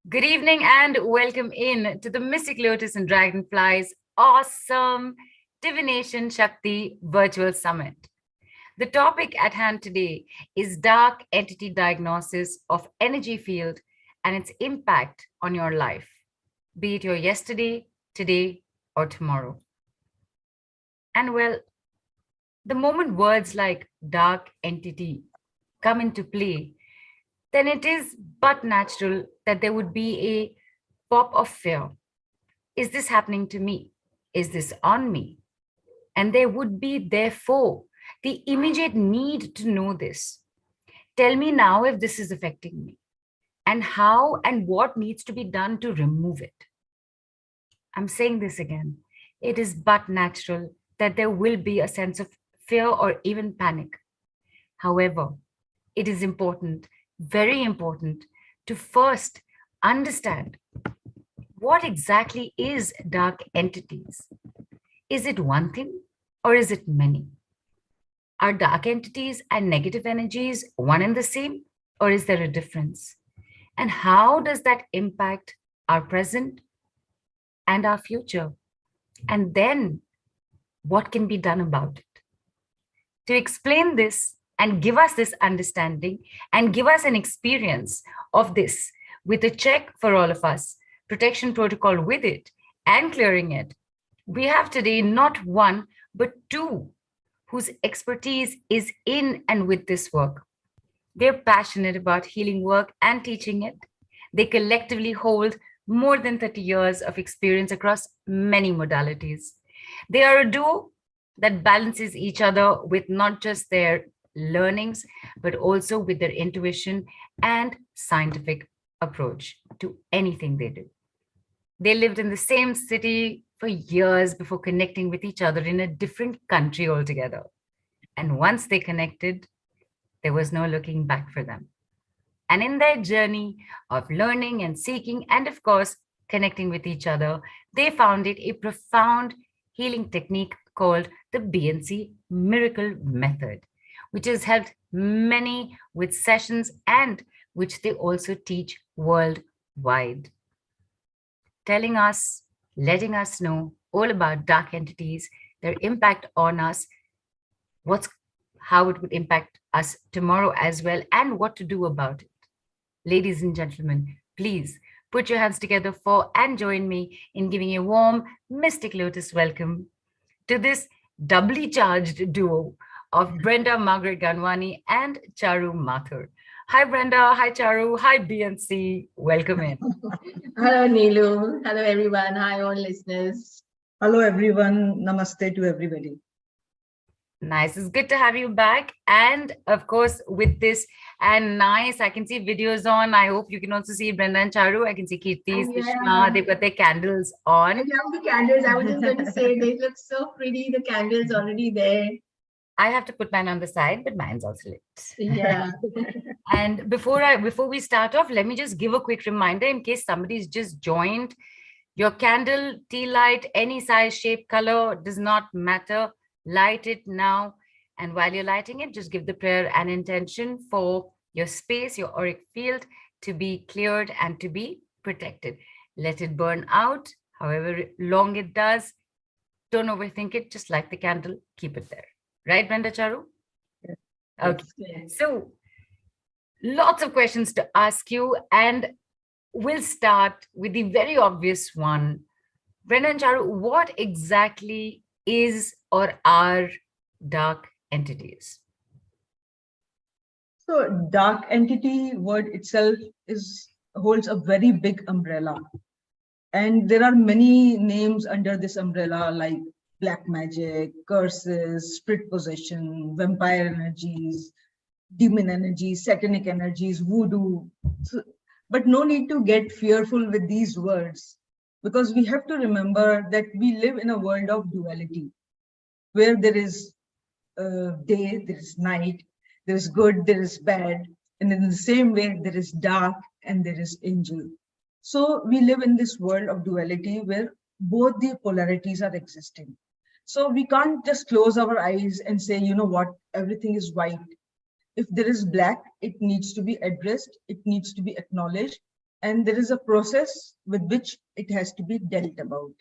Good evening and welcome in to the Mystic Lotus and Dragonflies awesome Divination Shakti virtual summit. The topic at hand today is dark entity diagnosis of energy field and its impact on your life, be it your yesterday, today, or tomorrow. And well, the moment words like dark entity come into play, then it is but natural that there would be a pop of fear. Is this happening to me? Is this on me? And there would be, therefore, the immediate need to know this. Tell me now if this is affecting me and how and what needs to be done to remove it. I'm saying this again. It is but natural that there will be a sense of fear or even panic. However, it is important, very important, to first understand what exactly is dark entities. Is it one thing or is it many? Are dark entities and negative energies one and the same, or is there a difference? And how does that impact our present and our future? And then what can be done about it? To explain this and give us this understanding and give us an experience of this with a check for all of us, protection protocol with it, and clearing it, we have today not one, but two whose expertise is in and with this work. They're passionate about healing work and teaching it. They collectively hold more than 30 years of experience across many modalities. They are a duo that balances each other with not just their learnings, but also with their intuition and scientific approach to anything they do. They lived in the same city for years before connecting with each other in a different country altogether. And once they connected, there was no looking back for them. And in their journey of learning and seeking, and of course, connecting with each other, they found it a profound healing technique called the B&C Miracle Method, which has helped many with sessions and which they also teach worldwide. Telling us, letting us know all about dark entities, their impact on us, how it would impact us tomorrow as well, and what to do about it. Ladies and gentlemen, please put your hands together for and join me in giving a warm Mystic Lotus welcome to this doubly charged duo of Brenda Margaret Ganwani and Charu Mathur. Hi, Brenda. Hi, Charu. Hi, B&C. Welcome in. Hello, Neelu. Hello, everyone. Hi, all listeners. Hello, everyone. Namaste to everybody. Nice. It's good to have you back. And of course, with this, and nice, I can see videos on. I hope you can also see Brenda and Charu. I can see Kirti, Krishna. They've got their candles on. I love the candles. I was just going to say, they look so pretty. The candles already there. I have to put mine on the side, but mine's also lit. Yeah. And before we start off, let me just give a quick reminder in case somebody's just joined. Your candle, tea light, any size, shape, color, does not matter. Light it now. And while you're lighting it, just give the prayer and intention for your space, your auric field to be cleared and to be protected. Let it burn out, however long it does. Don't overthink it. Just light the candle, keep it there. Right, Brenda Charu? Yes. Okay. Yes. So lots of questions to ask you, and we'll start with the very obvious one. Brenda and Charu, what exactly is or are dark entities? So, dark entity word itself holds a very big umbrella, and there are many names under this umbrella, like black magic, curses, spirit possession, vampire energies, demon energies, satanic energies, voodoo. But no need to get fearful with these words, because we have to remember that we live in a world of duality, where there is day, there is night, there is good, there is bad, and in the same way, there is dark and there is angel. So we live in this world of duality where both the polarities are existing. So we can't just close our eyes and say, you know what, everything is white. If there is black, it needs to be addressed, it needs to be acknowledged, and there is a process with which it has to be dealt about.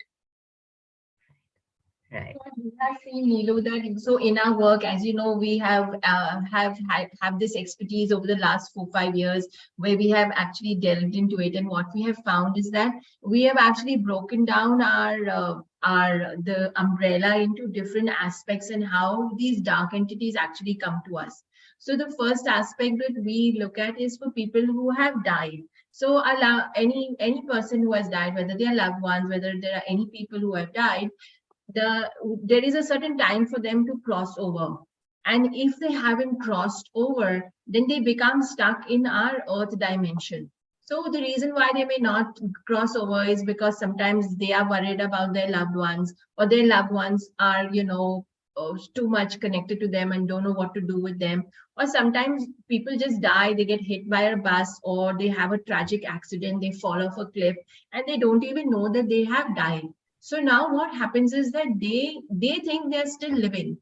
Right. We have seen, Neelu, that so in our work, as you know, we have this expertise over the last 4-5 years where we have actually delved into it, and what we have found is that we have actually broken down our the umbrella into different aspects and how these dark entities actually come to us. So the first aspect that we look at is for people who have died. So allow any person who has died, whether they are loved ones, whether there are any people who have died, there is a certain time for them to cross over, and if they haven't crossed over, then they become stuck in our earth dimension. So the reason why they may not cross over is because sometimes they are worried about their loved ones, or their loved ones are, too much connected to them and don't know what to do with them. Or sometimes people just die, they get hit by a bus, or they have a tragic accident, they fall off a cliff, and they don't even know that they have died. So now what happens is that they think they're still living,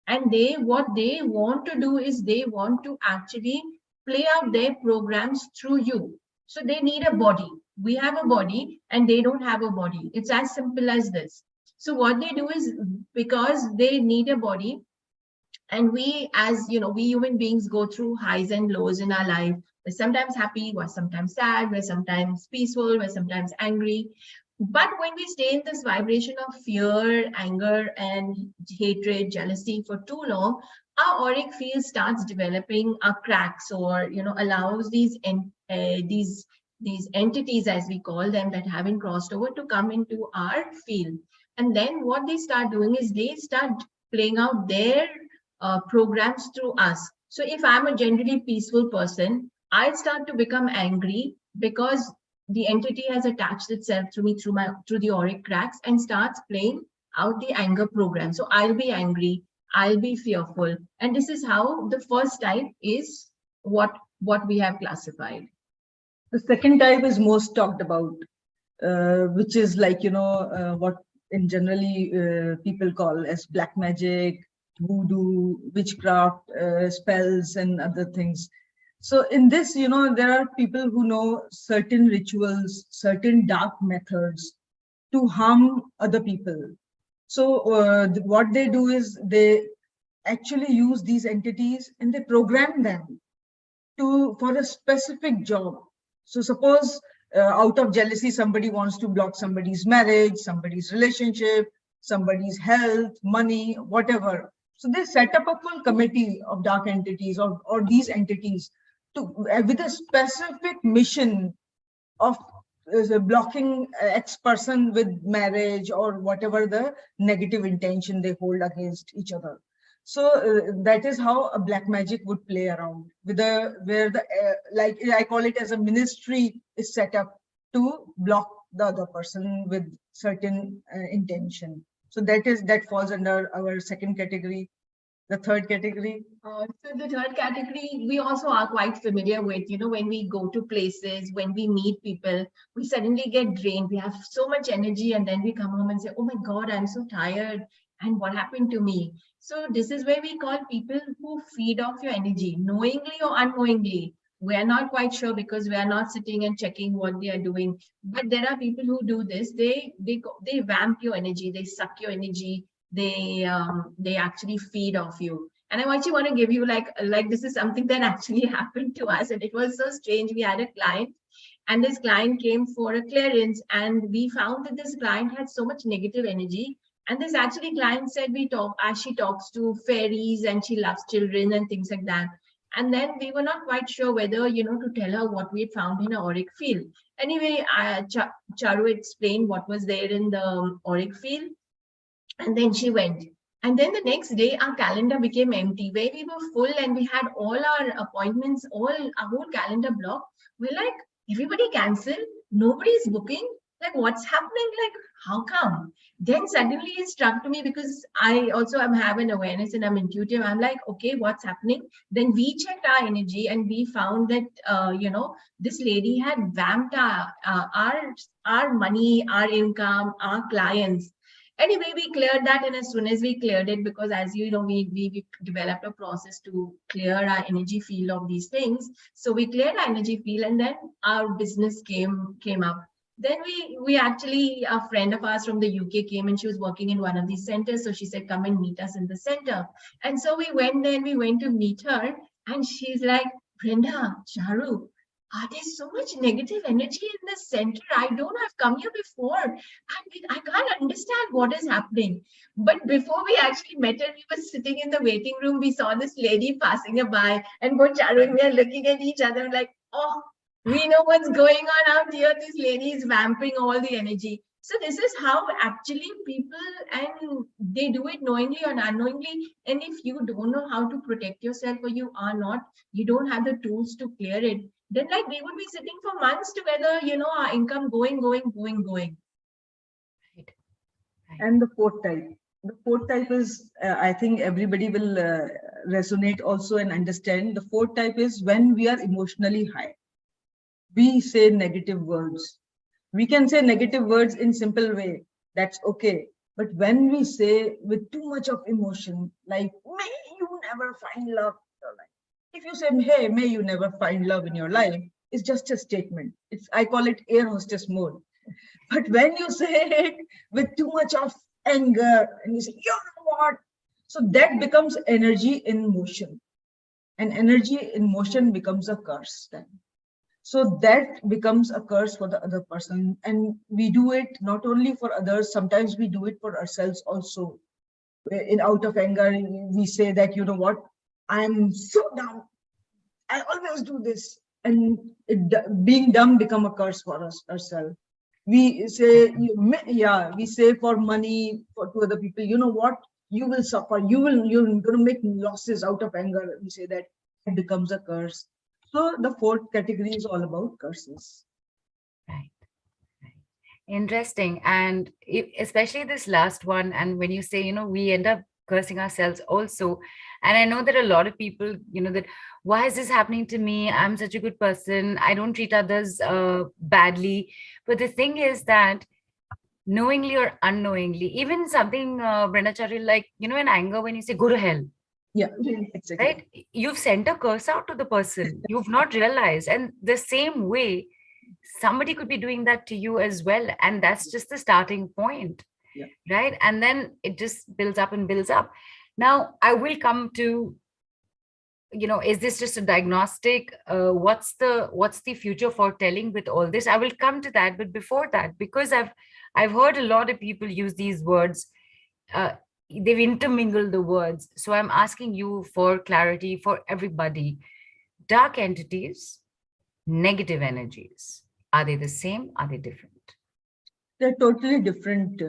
and what they want to do is they want to actually play out their programs through you. So they need a body. We have a body and they don't have a body. It's as simple as this. So what they do is, because they need a body, and we, as you know, we human beings go through highs and lows in our life. We're sometimes happy, we're sometimes sad, we're sometimes peaceful, we're sometimes angry. But when we stay in this vibration of fear, anger, and hatred, jealousy for too long, our auric field starts developing cracks, or allows these entities, as we call them, that haven't crossed over, to come into our field. And then what they start doing is they start playing out their programs through us. So if I'm a generally peaceful person, I start to become angry because the entity has attached itself to me through the auric cracks and starts playing out the anger program. So I'll be angry, I'll be fearful, and this is how the first type is what we have classified. The second type is most talked about, which is like, what in generally people call as black magic, voodoo, witchcraft, spells, and other things. So in this, there are people who know certain rituals, certain dark methods to harm other people. So what they do is they actually use these entities and they program them for a specific job. So suppose out of jealousy, somebody wants to block somebody's marriage, somebody's relationship, somebody's health, money, whatever. So they set up a full committee of dark entities or these entities with a specific mission of blocking X person with marriage or whatever the negative intention they hold against each other. So that is how a black magic would play around where the like I call it as a ministry is set up to block the other person with certain intention. So that falls under our second category. The third category? So the third category, we also are quite familiar with, when we go to places, when we meet people, we suddenly get drained. We have so much energy, and then we come home and say, oh my God, I'm so tired. And what happened to me? So this is where we call people who feed off your energy, knowingly or unknowingly. We are not quite sure because we are not sitting and checking what they are doing. But there are people who do this. They vamp your energy. They suck your energy. They actually feed off you. And I actually want to give you like this is something that actually happened to us, and it was so strange. We had a client, and this client came for a clearance, and we found that this client had so much negative energy. And this actually client said she talks to fairies and she loves children and things like that. And then we were not quite sure whether to tell her what we had found in her auric field. Anyway, Charu explained what was there in the auric field. And then she went. And then the next day, our calendar became empty, where we were full and we had all our appointments, our whole calendar blocked. We're like, everybody canceled, nobody's booking. Like, what's happening? Like, how come? Then suddenly it struck to me, because I also have an awareness and I'm intuitive. I'm like, okay, what's happening? Then we checked our energy and we found that, this lady had vamped our money, our income, our clients. Anyway, we cleared that, and as soon as we cleared it, because as you know, we developed a process to clear our energy field of these things. So we cleared our energy field, and then our business came up. Then we actually, a friend of ours from the UK came, and she was working in one of these centers. So she said, "Come and meet us in the center." And so we went there, and we went to meet her, and she's like, "Brenda, Charu, there's so much negative energy in this center. I don't have come here before, and I can't understand what is happening." But before we actually met her, we were sitting in the waiting room. We saw this lady passing by, and both Charu and we are looking at each other like, "Oh, we know what's going on out here. This lady is vamping all the energy." So this is how actually people, and they do it knowingly or unknowingly. And if you don't know how to protect yourself, or you don't have the tools to clear it, then like we would be sitting for months together, our income going. Right. And the fourth type is, I think everybody will resonate also and understand. The fourth type is when we are emotionally high. We say negative words. We can say negative words in simple way. That's okay. But when we say with too much of emotion, like, may you never find love in your life. If you say, hey, may you never find love in your life, it's just a statement. I call it air hostess mode. But when you say it with too much of anger, and you say, you know what? So that becomes energy in motion. And energy in motion becomes a curse then. So that becomes a curse for the other person. And we do it not only for others, sometimes we do it for ourselves also. Out of anger, we say that, you know what, I'm so dumb. I always do this. And being dumb become a curse for us ourselves. We say, we say for money to other people, you know what, you will suffer. You're going to make losses out of anger. We say that it becomes a curse. So the fourth category is all about curses. Right. Interesting. And especially this last one. And when you say, we end up cursing ourselves also. And I know that a lot of people, that why is this happening to me? I'm such a good person. I don't treat others badly. But the thing is that knowingly or unknowingly, even something, Brenda Charu, like, in anger, when you say, go to hell. Yeah, exactly. Right? You've sent a curse out to the person. You've not realized. And the same way, somebody could be doing that to you as well. And that's just the starting point. Yeah. Right? And then it just builds up and builds up. Now, I will come to, is this just a diagnostic? What's the future for telling with all this? I will come to that. But before that, because I've heard a lot of people use these words, they've intermingled the words. So I'm asking you for clarity for everybody. Dark entities, negative energies, are they the same? Are they different? They're totally different.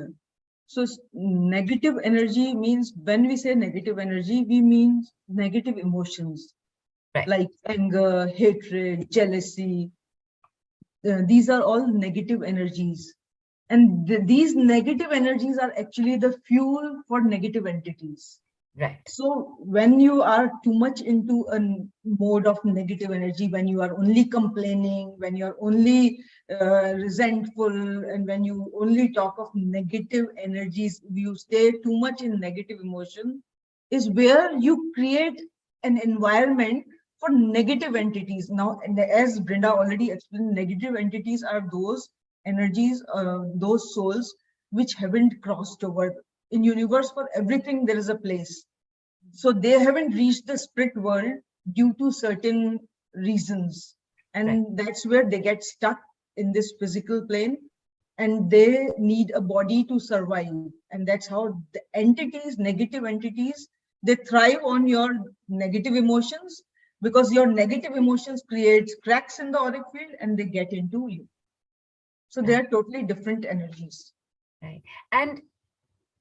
So negative energy means, when we say negative energy, we mean negative emotions, right, like anger, hatred, jealousy. These are all negative energies. And these negative energies are actually the fuel for negative entities. Right. So when you are too much into a mode of negative energy, when you are only complaining, when you're only resentful, and when you only talk of negative energies, you stay too much in negative emotion, is where you create an environment for negative entities. Now, as Brenda already explained, negative entities are those energies, those souls which haven't crossed over. In universe, for everything there is a place. So they haven't reached the spirit world due to certain reasons, and that's where they get stuck in this physical plane, and they need a body to survive. And that's how the entities, negative entities, they thrive on your negative emotions, because your negative emotions creates cracks in the auric field and they get into you. So they are totally different energies. Right. And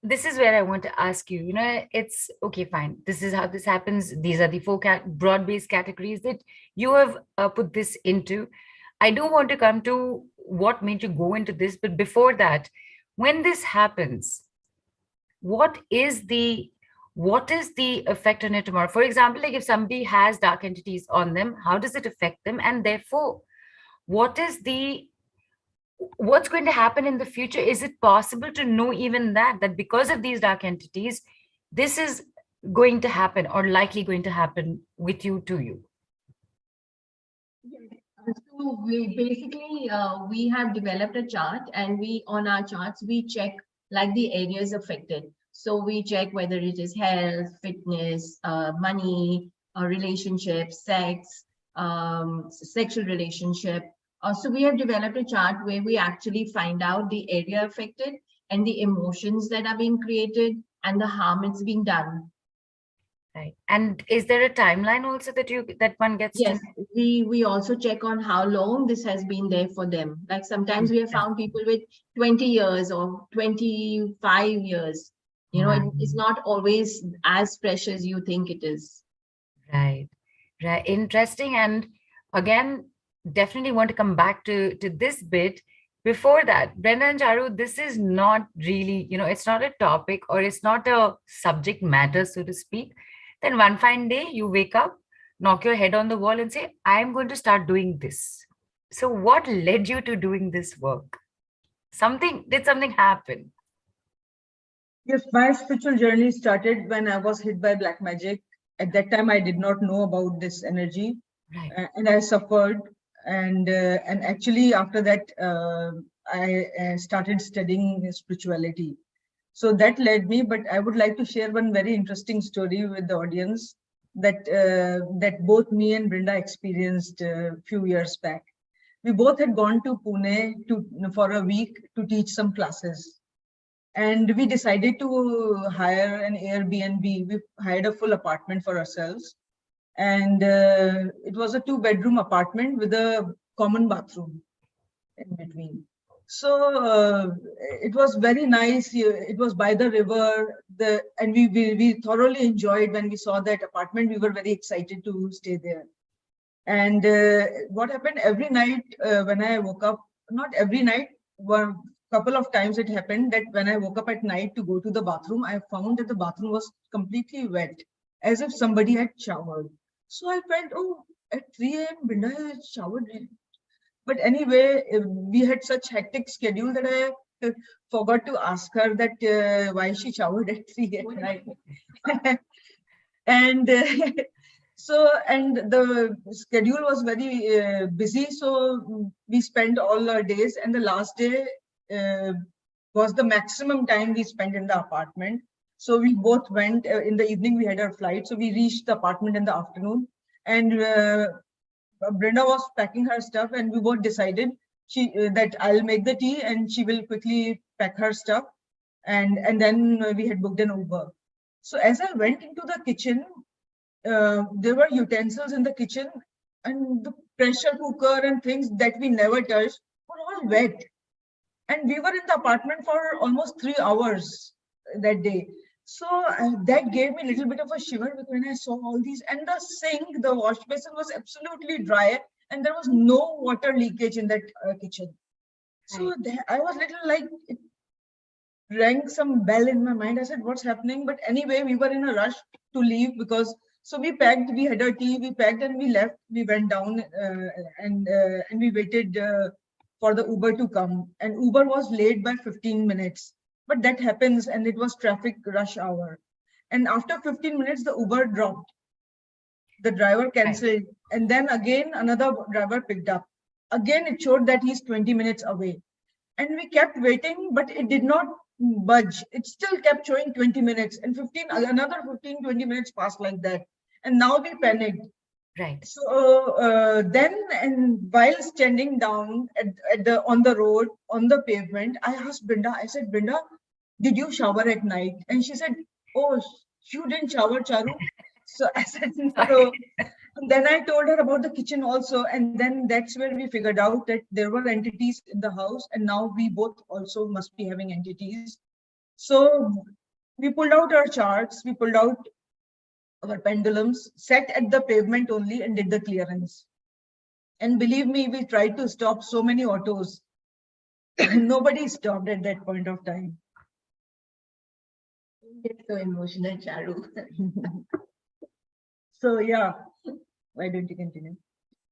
this is where I want to ask you, it's okay, fine. This is how this happens. These are the four broad-based categories that you have put this into. I do want to come to what made you go into this. But before that, when this happens, what is the effect on it tomorrow? For example, like if somebody has dark entities on them, how does it affect them? And therefore, what is the what's going to happen in the future? Is it possible to know even that because of these dark entities, this is going to happen or likely going to happen with you to you? Yes. So we basically we have developed a chart, and we on our charts we check like the areas affected. So we check whether it is health, fitness, money, relationships, sex, sexual relationship. So we have developed a chart where we actually find out the area affected and the emotions that are being created and the harm it's being done. Right. And is there a timeline also that one gets to Yes, we also check on how long this has been there for them. Like sometimes we have know? found people with 20 years or 25 years. You know, Right. it's not always as fresh as you think it is. Right. Right. Interesting. And again, definitely want to come back to this bit. Before that, Brenda and Charu, this is not really, it's not a topic or it's not a subject matter, so to speak. Then one fine day you wake up, knock your head on the wall and say, I'm going to start doing this. So what led you to doing this work? Did something happen? Yes, my spiritual journey started when I was hit by black magic. At that time, I did not know about this energy, Right. and I suffered. And actually, after that, I started studying spirituality. So that led me. But I would like to share one very interesting story with the audience that both me and Brenda experienced a few years back. We both had gone to Pune for a week to teach some classes, and we decided to hire an Airbnb. We hired a full apartment for ourselves, and it was a 2-bedroom apartment with a common bathroom in between. So it was very nice. It was by the river. And we thoroughly enjoyed when we saw that apartment. We were very excited to stay there. And what happened every night when I woke up, not every night, one couple of times it happened that when I woke up at night to go to the bathroom, I found that the bathroom was completely wet, as if somebody had showered. So I felt, oh, at 3 a.m., Binda has showered. But anyway, we had such hectic schedule that I forgot to ask her that why she showered at 3 at night. And and the schedule was very busy, so we spent all our days, and the last day uh, was the maximum time we spent in the apartment. So we both went in the evening. We had our flight, so we reached the apartment in the afternoon, and Brenda was packing her stuff, and we both decided that I'll make the tea and she will quickly pack her stuff, and then we had booked an Uber. So as I went into the kitchen, there were utensils in the kitchen, and the pressure cooker and things that we never touched were all wet. And we were in the apartment for almost 3 hours that day. So that gave me a little bit of a shiver when I saw all these. And the sink, the wash basin was absolutely dry, and there was no water leakage in that kitchen. So I was little like, it rang some bell in my mind. I said, what's happening? But anyway, we were in a rush to leave because so we packed, we had our tea, we packed and we left. We went down and we waited for the Uber to come. And Uber was late by 15 minutes. But that happens, and it was traffic rush hour. And after 15 minutes, the Uber dropped. The driver canceled. And then again, another driver picked up. Again, it showed that he's 20 minutes away. And we kept waiting, but it did not budge. It still kept showing 20 minutes, and another 15, 20 minutes passed like that. And now we panicked. Right. So then, and while standing down on the road, on the pavement, I asked Brenda, I said, Brenda, did you shower at night? And she said, oh, you didn't shower, Charu? So I said, no. And then I told her about the kitchen also. And then that's where we figured out that there were entities in the house. And now we both also must be having entities. So we pulled out our charts, we pulled out our pendulums, sat at the pavement only and did the clearance. And believe me, we tried to stop so many autos. Nobody stopped at that point of time. It's so emotional, Charu. So yeah, why don't you continue?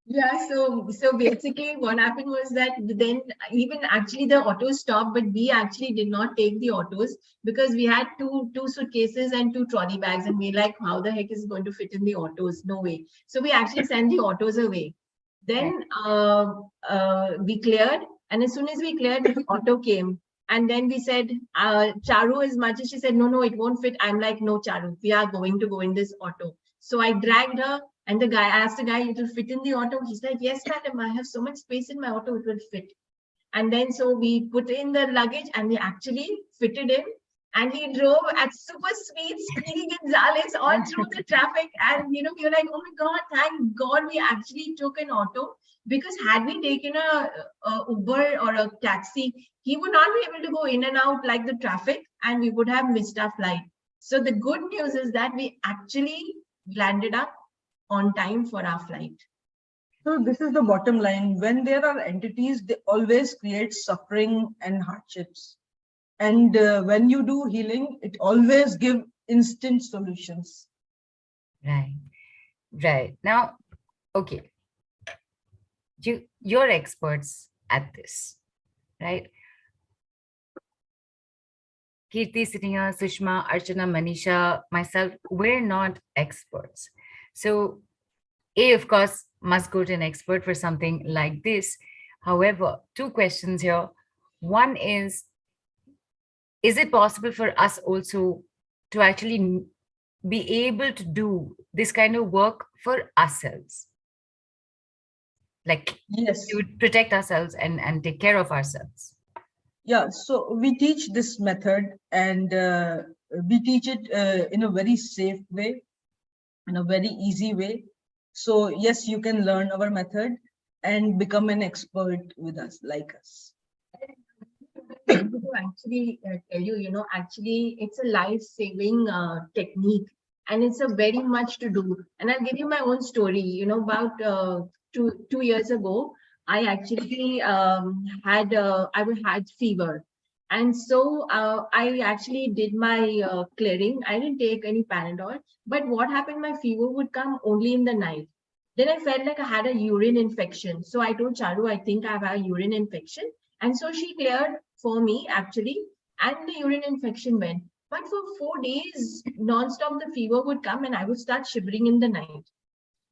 Yeah, so basically what happened was that then even actually the autos stopped, but we actually did not take the autos because we had two suitcases and two trolley bags, and we like, how the heck is it going to fit in the autos? No way. So we actually sent the autos away. Right. Then we cleared, and as soon as we cleared, the auto came. And then we said, Charu, as much as she said, no, it won't fit. I'm like, no, Charu, we are going to go in this auto. So I dragged her, and the guy asked the guy, it will fit in the auto. He's like, yes, madam, I have so much space in my auto, it will fit. And then so we put in the luggage and we actually fitted in. And he drove at super speed, Speedy Gonzales all through the traffic. And we were like, oh my God, thank God we actually took an auto. Because had we taken a Uber or a taxi, he would not be able to go in and out like the traffic, and we would have missed our flight. So the good news is that we actually landed up on time for our flight. So this is the bottom line. When there are entities, they always create suffering and hardships. And when you do healing, it always gives instant solutions. Right. Right. Now, okay. You're experts at this, right? Kirti sitting here, Sushma, Archana, Manisha, myself, we're not experts. So A, of course, must go to an expert for something like this. However, two questions here. One is it possible for us also to actually be able to do this kind of work for ourselves? Like, Yes. to protect ourselves and take care of ourselves. Yeah, so we teach this method, and we teach it in a very safe way, in a very easy way. So yes, you can learn our method and become an expert with us, like us. To actually tell you, actually it's a life-saving technique, and it's a very much to do. And I'll give you my own story. About 2 years ago, I actually had fever, and so I actually did my clearing. I didn't take any Panadol, but what happened? My fever would come only in the night. Then I felt like I had a urine infection. So I told Charu, I think I have a urine infection. And so she cleared for me actually, and the urine infection went. But for 4 days, non-stop, the fever would come and I would start shivering in the night.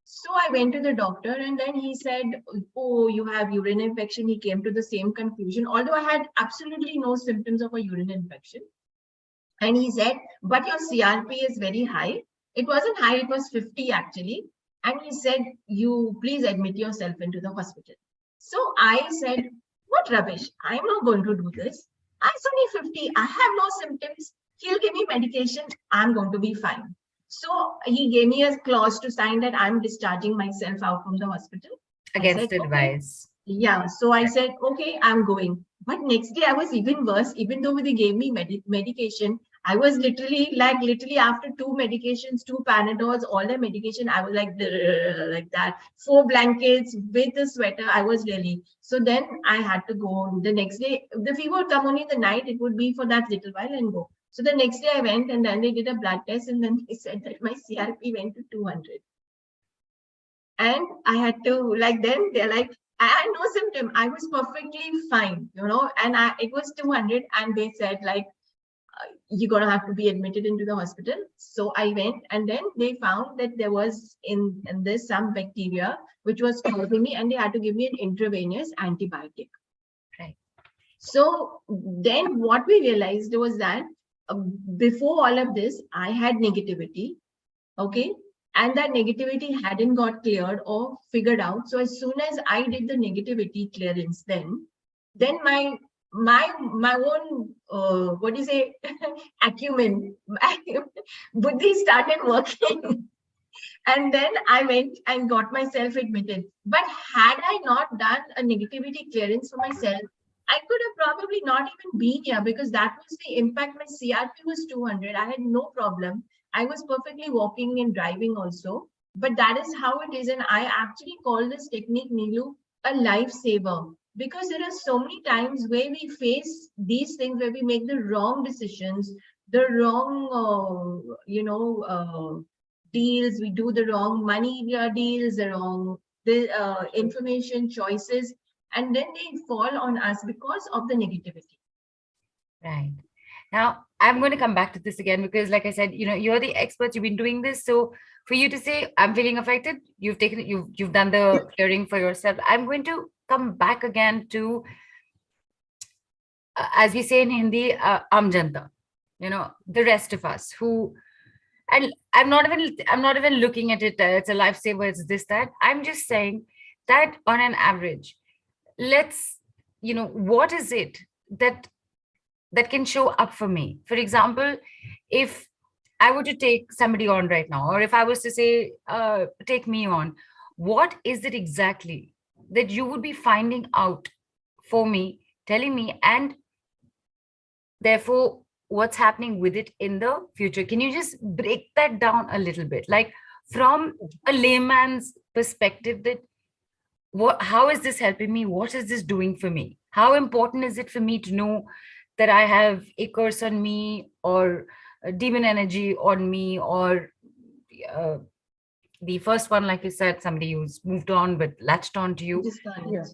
So I went to the doctor, and then he said, oh, you have urine infection. He came to the same conclusion, although I had absolutely no symptoms of a urine infection. And he said, but your CRP is very high. It wasn't high, it was 50 actually. And he said, you please admit yourself into the hospital. So I said, what rubbish? I'm not going to do this. It's only 50. I have no symptoms. He'll give me medication. I'm going to be fine. So he gave me a clause to sign that I'm discharging myself out from the hospital. Against I said, advice. okay. Yeah. So I said, okay, I'm going. But next day I was even worse. Even though they gave me medication, I was literally after two medications, two Panadols, all the medication, I was like that. 4 blankets with a sweater. I was really. So then I had to go the next day. The fever would come only in the night. It would be for that little while and go. So the next day I went, and then they did a blood test, and then they said that my CRP went to 200. And I had to, then they're like, I had no symptom. I was perfectly fine, and it was 200, and they said you're going to have to be admitted into the hospital. So I went, and then they found that there was in this some bacteria which was causing me, and they had to give me an intravenous antibiotic. Right. So then what we realized was that before all of this, I had negativity. Okay. And that negativity hadn't got cleared or figured out. So as soon as I did the negativity clearance, then my own what do you say acumen, my buddhi started working. And then I went and got myself admitted. But had I not done a negativity clearance for myself, I could have probably not even been here, because that was the impact. My CRP was 200. I had no problem. I was perfectly walking and driving also. But that is how it is. And I actually call this technique, Neelu, a lifesaver. Because there are so many times where we face these things, where we make the wrong decisions, the wrong, deals. We do the wrong money deals, the wrong the information, choices, and then they fall on us because of the negativity. Right. Now, I'm going to come back to this again because, like I said, you're the experts. You've been doing this, so for you to say I'm feeling affected, you've done the clearing for yourself. I'm going to come back again to, as we say in Hindi, Aam Janta. The rest of us who, and I'm not even looking at it. It's a lifesaver. It's this that. I'm just saying that on an average, let's, what is it that can show up for me? For example, if I were to take somebody on right now, or if I was to say, take me on, what is it exactly that you would be finding out for me, telling me, and therefore what's happening with it in the future? Can you just break that down a little bit? Like from a layman's perspective, that how is this helping me? What is this doing for me? How important is it for me to know that I have a curse on me, or a demon energy on me, or uh, the first one, like you said, somebody who's moved on but latched on to you.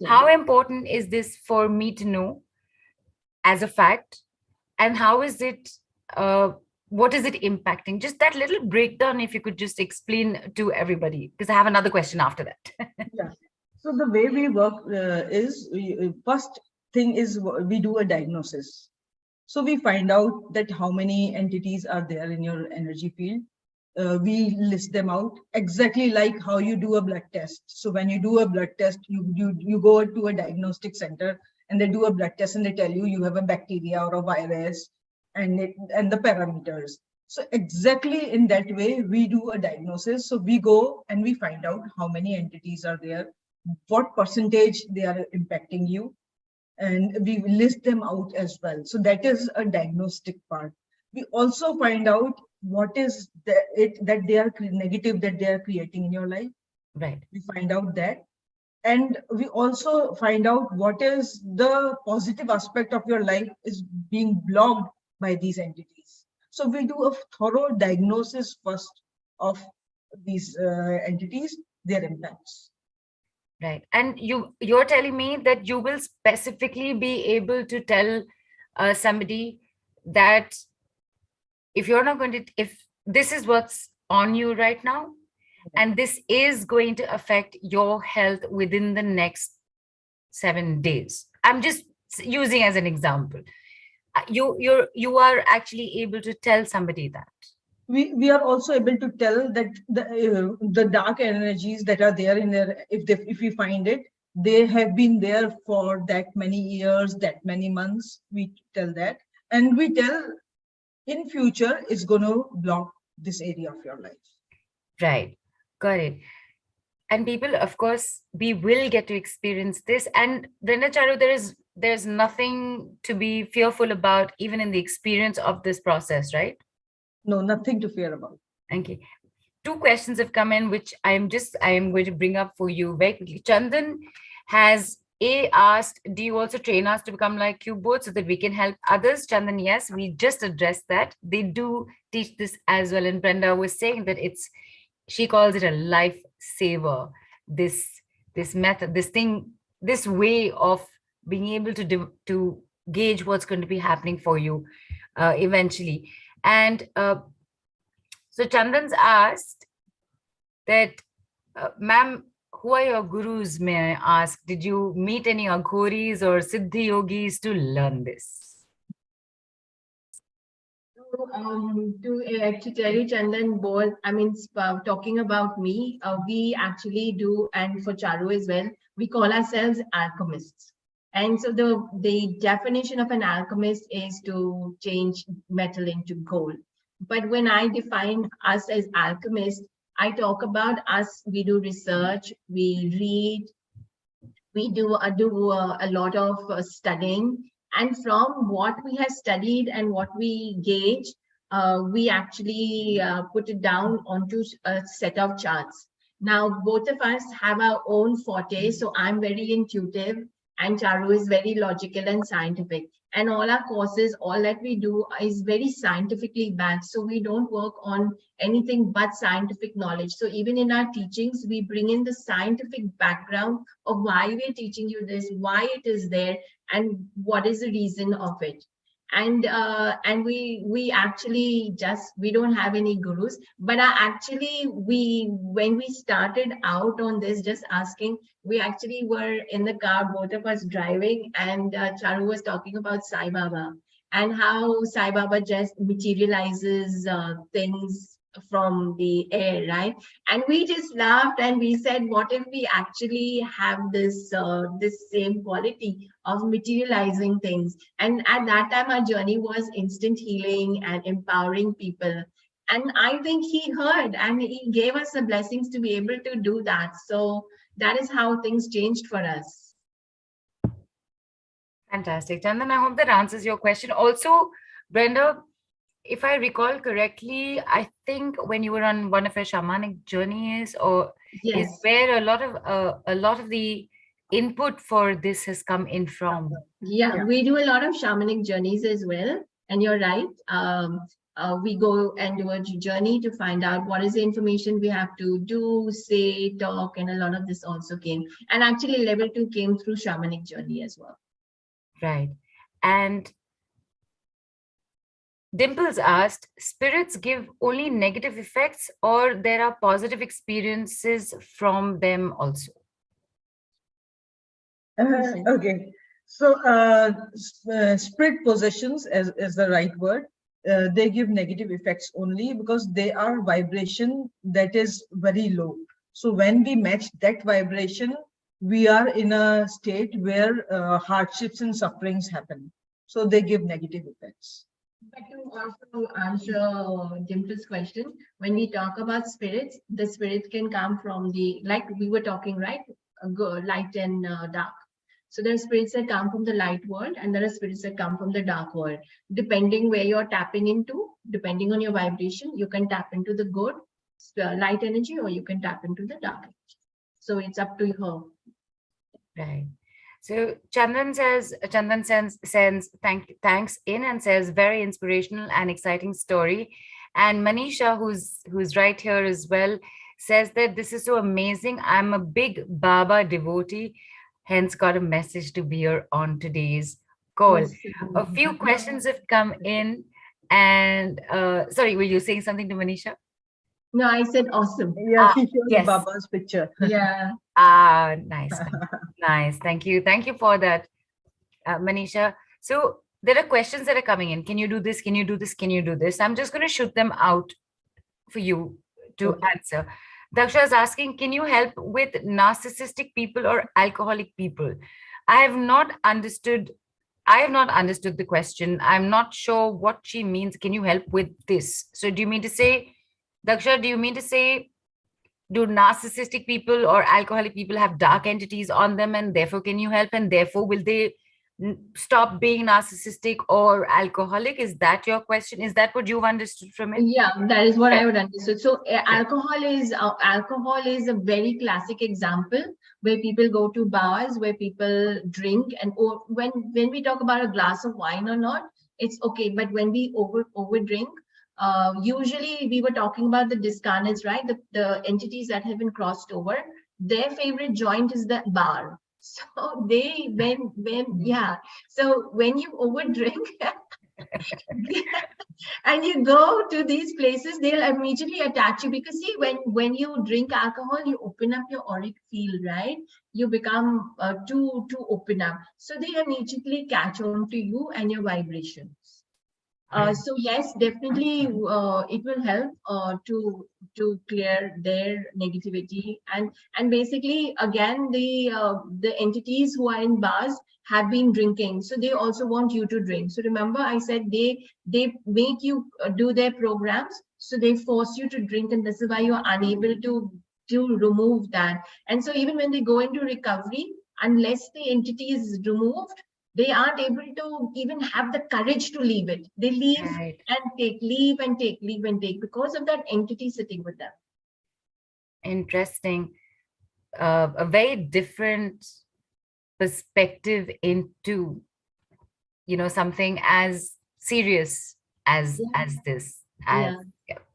How important is this for me to know as a fact? And how is it, what is it impacting? Just that little breakdown, if you could just explain to everybody, because I have another question after that. Yeah. So the way we work is, first thing is we do a diagnosis. So we find out that how many entities are there in your energy field. We list them out exactly like how you do a blood test. So when you do a blood test, you go to a diagnostic center and they do a blood test and they tell you have a bacteria or a virus and the parameters. So exactly in that way, we do a diagnosis. So we go and we find out how many entities are there, what percentage they are impacting you, and we list them out as well. So that is a diagnostic part. We also find out what is that they are negative, that they are creating in your life. Right. We find out that. And we also find out what is the positive aspect of your life is being blocked by these entities. So we do a thorough diagnosis first of these entities, their impacts. Right. And you're telling me that you will specifically be able to tell somebody that if you're not going to, if this is what's on you right now, and this is going to affect your health within the next 7 days. I'm just using as an example. You are actually able to tell somebody that. We are also able to tell that the dark energies that are there in there, if we find it, they have been there for that many years, that many months. We tell that, and we tell in future it's going to block this area of your life. Right. Got it. And people, of course, we will get to experience this. And Brenda Charu, there's nothing to be fearful about, even in the experience of this process, right? No, nothing to fear about. Okay. 2 questions have come in, which I am going to bring up for you very quickly. Chandan has asked, do you also train us to become like you both so that we can help others? Chandan, yes, we just addressed that. They do teach this as well. And Brenda was saying that she calls it a lifesaver. This method, this way of being able to gauge what's going to be happening for you eventually. And so Chandan's asked that, ma'am, who are your gurus, may I ask? Did you meet any aghoris or siddhi yogis to learn this? To tell you, Chandan, both, talking about me, we actually do, and for Charu as well, we call ourselves alchemists. And so the definition of an alchemist is to change metal into gold. But when I define us as alchemists, I talk about us, we do research, we read, we do a lot of studying. And from what we have studied and what we gauge, we actually put it down onto a set of charts. Now, both of us have our own forte. So I'm very intuitive and Charu is very logical and scientific. And all our courses, all that we do is very scientifically backed. So we don't work on anything but scientific knowledge. So even in our teachings, we bring in the scientific background of why we're teaching you this, why it is there, and what is the reason of it. And we actually just, we don't have any gurus, but actually we, when we started out on this, just asking, we actually were in the car, both of us driving, and Charu was talking about Sai Baba and how Sai Baba just materializes things from the air, right? And we just laughed and we said, what if we actually have this same quality of materializing things? And at that time, our journey was instant healing and empowering people. And I think he heard and he gave us the blessings to be able to do that. So that is how things changed for us. Fantastic. Chandan, I hope that answers your question. Also, Brenda, if I recall correctly, I think when you were on one of your shamanic journeys, or Yes. is where a lot of the input for this has come in from. Yeah, we do a lot of shamanic journeys as well. And you're right. We go and do a journey to find out what is the information we have to do, say, talk, and a lot of this also came. And actually, level 2 came through shamanic journey as well. Right. And Dimples asked, spirits give only negative effects, or there are positive experiences from them also? Okay. So spirit possessions is the right word. They give negative effects only because they are vibration that is very low. So when we match that vibration, we are in a state where hardships and sufferings happen. So they give negative effects. But to also answer Dimple's question, when we talk about spirits, the spirit can come from the, like we were talking, right? Light and dark. So there are spirits that come from the light world, and there are spirits that come from the dark world. Depending where you're tapping into, depending on your vibration, you can tap into the good light energy, or you can tap into the dark energy. So it's up to you. Right. So Chandan sends thanks in and says, very inspirational and exciting story. And Manisha, who's right here as well, says that this is so amazing. I'm a big Baba devotee, hence got a message to be here on today's call. A few questions have come in, and sorry, were you saying something to Manisha? No, I said awesome. Yeah, she showed yes. Baba's picture. Yeah. Nice. Nice. Thank you. Thank you for that, Manisha. So there are questions that are coming in. Can you do this? Can you do this? Can you do this? I'm just going to shoot them out for you to answer. Daksha is asking, can you help with narcissistic people or alcoholic people? I have not understood the question. I'm not sure what she means. Can you help with this? So do you mean to say, Daksha, do you mean to say, do narcissistic people or alcoholic people have dark entities on them, and therefore can you help, and therefore will they stop being narcissistic or alcoholic? Is that your question? Is that what you've understood from it? Yeah, that is what I would understood. So alcohol is a very classic example where people go to bars, where people drink, and when we talk about a glass of wine or not, it's okay. But when we over drink, usually we were talking about the discarnates, right? The entities that have been crossed over, their favorite joint is the bar. So so when you overdrink and you go to these places, they'll immediately attach you, because see, when you drink alcohol, you open up your auric field, right? You become too open up. So they immediately catch on to you and your vibrations. So yes, definitely it will help to clear their negativity, and basically again the entities who are in bars have been drinking, so they also want you to drink. So remember, I said they make you do their programs, so they force you to drink, and this is why you are unable to remove that. And so even when they go into recovery, unless the entity is removed, they aren't able to even have the courage to leave it. They leave and take, leave and take, leave and take, because of that entity sitting with them. Interesting. A very different perspective into something as serious as Yeah. this, Yeah.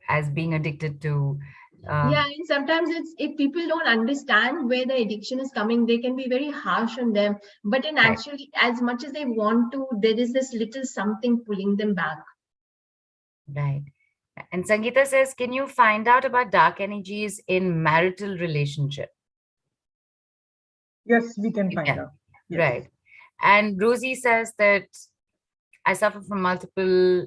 as being addicted to Yeah, um, and sometimes it's if people don't understand where the addiction is coming, they can be very harsh on them. But in right, actually, as much as they want to, there is this little something pulling them back. right. And Sangeeta says, can you find out about dark energies in marital relationship? Yes, we can You find can. out. Yes. Right. And Rosie says that I suffer from multiple.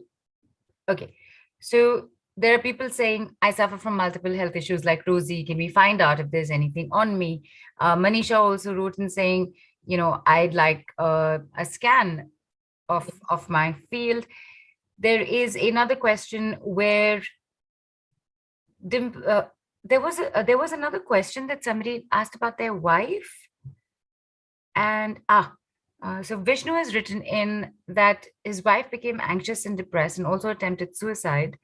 Okay. So there are people saying, I suffer from multiple health issues like Rosie. Can we find out if there's anything on me? Manisha also wrote in saying, I'd like a scan of my field. There is another question where Dim, there was another question that somebody asked about their wife. And so Vishnu has written in that his wife became anxious and depressed and also attempted suicide.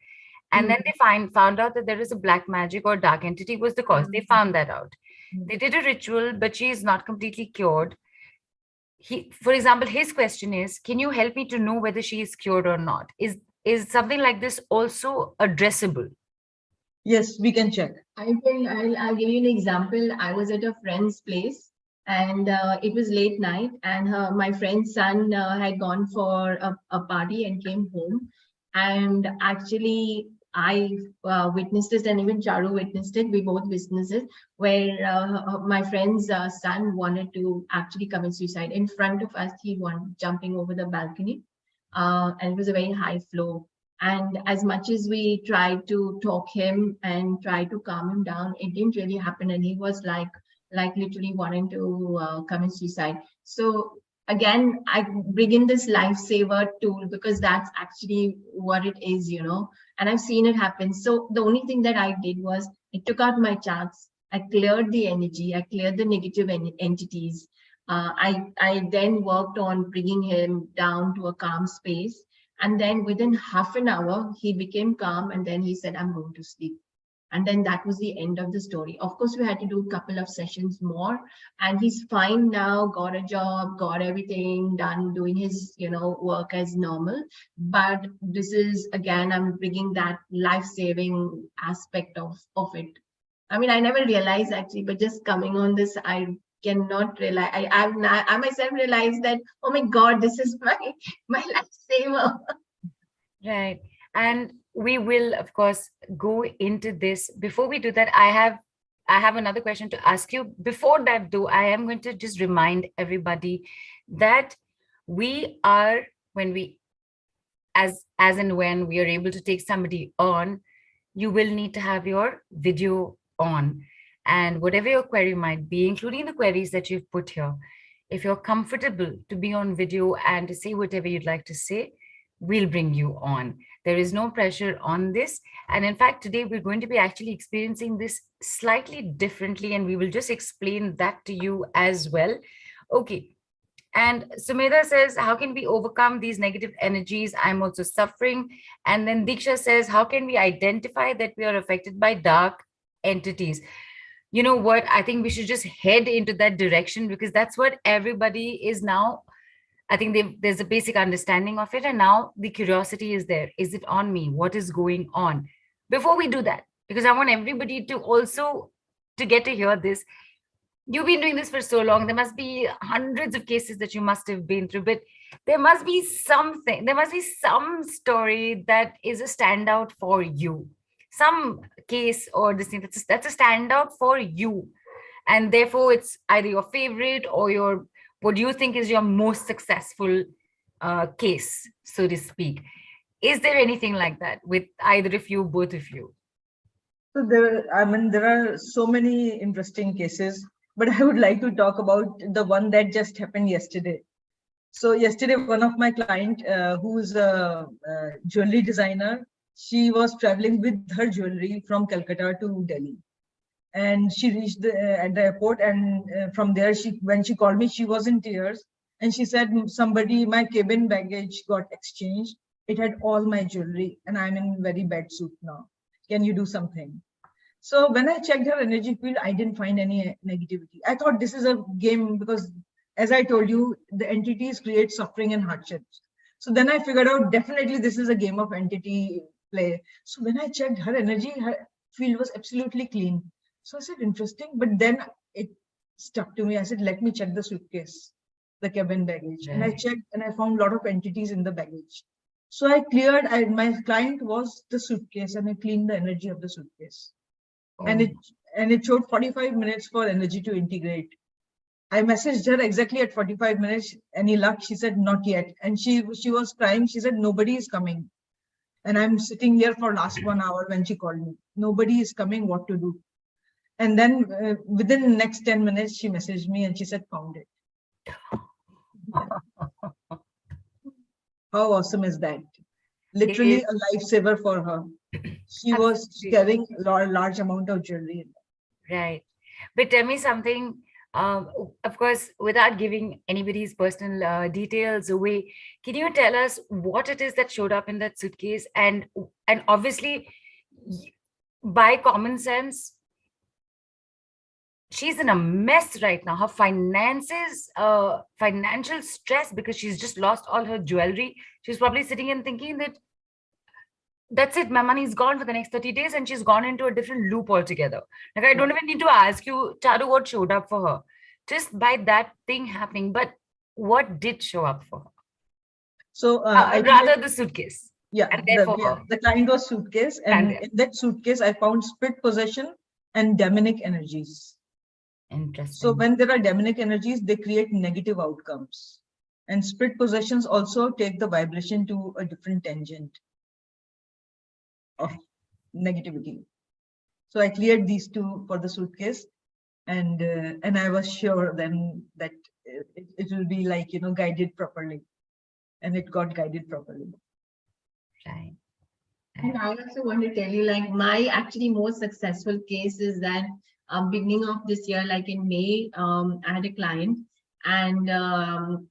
And then Mm. they found out that there is a black magic or dark entity was the cause. They found that out. They did a ritual, but she is not completely cured. For example, his question is, can you help me to know whether she is cured or not? Is something like this also addressable? Yes, we can check. I'll give you an example. I was at a friend's place, and it was late night, and my friend's son had gone for a party and came home. And actually, I witnessed it, and even Charu witnessed it. We both witnessed it, where my friend's son wanted to actually commit suicide in front of us. He went jumping over the balcony, and it was a very high floor. And as much as we tried to talk him and try to calm him down, it didn't really happen. And he was like literally wanting to commit suicide. So again, I bring in this lifesaver tool because that's actually what it is. And I've seen it happen. So the only thing that I did was I took out my charts. I cleared the energy. I cleared the negative entities. I then worked on bringing him down to a calm space, and then within half an hour, he became calm, and then he said, I'm going to sleep. And then that was the end of the story. Of course, we had to do a couple of sessions more, and he's fine now, got a job, got everything done, doing his work as normal. But this is, again, I'm bringing that life-saving aspect of it. I mean, I never realized actually, but just coming on this, I cannot realize. I myself realized that, oh my God, this is my lifesaver. Right. And we will, of course, go into this. Before we do that, I have another question to ask you. Before that, though, I am going to just remind everybody that we are, when we, as and when we are able to take somebody on, you will need to have your video on. And whatever your query might be, including the queries that you've put here, if you're comfortable to be on video and to say whatever you'd like to say, we'll bring you on. There is no pressure on this. And in fact, today we're going to be actually experiencing this slightly differently, and we will just explain that to you as well. Okay. And Sumedha says, how can we overcome these negative energies? I'm also suffering. And then Diksha says, how can we identify that we are affected by dark entities? You know what? I think we should just head into that direction, because that's what everybody is now. I think there's a basic understanding of it. And now the curiosity is there. Is it on me? What is going on? Before we do that, because I want everybody to also to get to hear this. You've been doing this for so long. There must be hundreds of cases that you must have been through, but there must be something, there must be some story that is a standout for you. Some case or this thing that's a standout for you. And therefore it's either your favorite or your, what do you think is your most successful case, so to speak. Is there anything like that with either of you, both of you? So there are so many interesting cases, but I would like to talk about the one that just happened yesterday. So yesterday, one of my client, who's a jewelry designer, she was traveling with her jewelry from Calcutta to Delhi, and she reached at the airport. And from there, when she called me, she was in tears, and she said, my cabin baggage got exchanged. It had all my jewelry, and I'm in very bad soup now. Can you do something? So when I checked her energy field, I didn't find any negativity. I thought this is a game because, as I told you, the entities create suffering and hardships. So then I figured out definitely this is a game of entity play. So when I checked her energy, her field was absolutely clean. So I said, interesting. But then it stuck to me. I said, let me check the suitcase, the cabin baggage. And I Right. checked and I found a lot of entities in the baggage. So I cleared, my client was the suitcase, and I cleaned the energy of the suitcase. And Oh, it showed 45 minutes for energy to integrate. I messaged her exactly at 45 minutes. Any luck? She said, not yet. And she was crying. She said, nobody is coming. And I'm sitting here for last 1 hour when she called me. Nobody is coming, what to do? And then within the next 10 minutes, she messaged me and she said, found it. Yeah. How awesome is that? it Literally is a lifesaver for her. She was absolutely carrying a large amount of jewelry. right. But tell me something. Of course, without giving anybody's personal details away, can you tell us what it is that showed up in that suitcase? And obviously, y- by common sense, she's in a mess right now. Her finances, financial stress, because she's just lost all her jewelry. She's probably sitting and thinking that that's it, my money's gone for the next 30 days, and she's gone into a different loop altogether. Like, I don't even need to ask you, Charu, what showed up for her just by that thing happening. But what did show up for her? So I Rather, the suitcase. yeah, And therefore, her. the client was suitcase, and And in that suitcase, I found split possession and demonic energies. So interesting. when there are demonic energies, they create negative outcomes. And split possessions also take the vibration to a different tangent of negativity. So I cleared these two for the suitcase, and I was sure then that it will be like, guided properly, and it got guided properly. Right. And I also want to tell you, like, my actually most successful case is that beginning of this year, like in May, I had a client, and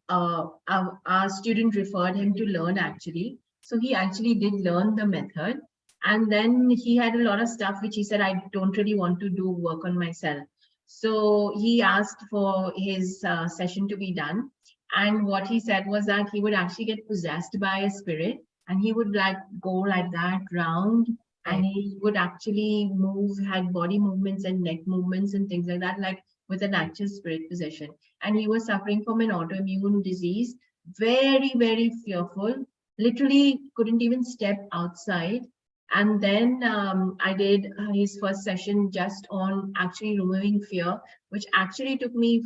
our student referred him to learn actually. So he actually did learn the method. And then he had a lot of stuff which he said, I don't really want to do work on myself. So he asked for his session to be done. And what he said was that he would actually get possessed by a spirit, and he would like go like that round, and Right. he would actually move, had body movements and neck movements and things like that, like with an actual spirit possession. And he was suffering from an autoimmune disease, very, very fearful, literally couldn't even step outside. And then I did his first session just on actually removing fear, which actually took me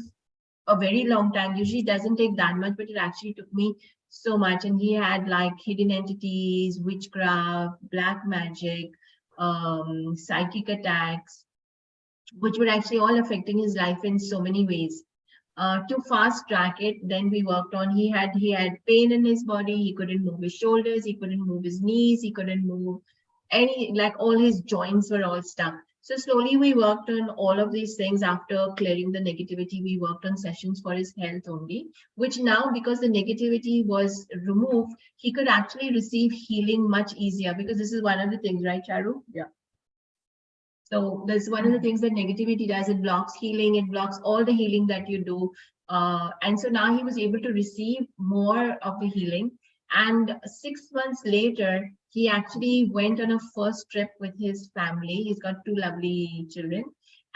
a very long time. Usually doesn't take that much, but it actually took me so much. And he had like hidden entities, witchcraft, black magic, psychic attacks, which were actually all affecting his life in so many ways. To fast track it, then we worked on, he had pain in his body, he couldn't move his shoulders, he couldn't move his knees, he couldn't move any, like all his joints were all stuck. So slowly we worked on all of these things. After clearing the negativity, we worked on sessions for his health only, which now, because the negativity was removed, he could actually receive healing much easier, because this is one of the things, right, Charu? Yeah. So that's one of the things that negativity does. It blocks healing. It blocks all the healing that you do. And so now he was able to receive more of the healing. And 6 months later, he actually went on a first trip with his family. He's got two lovely children.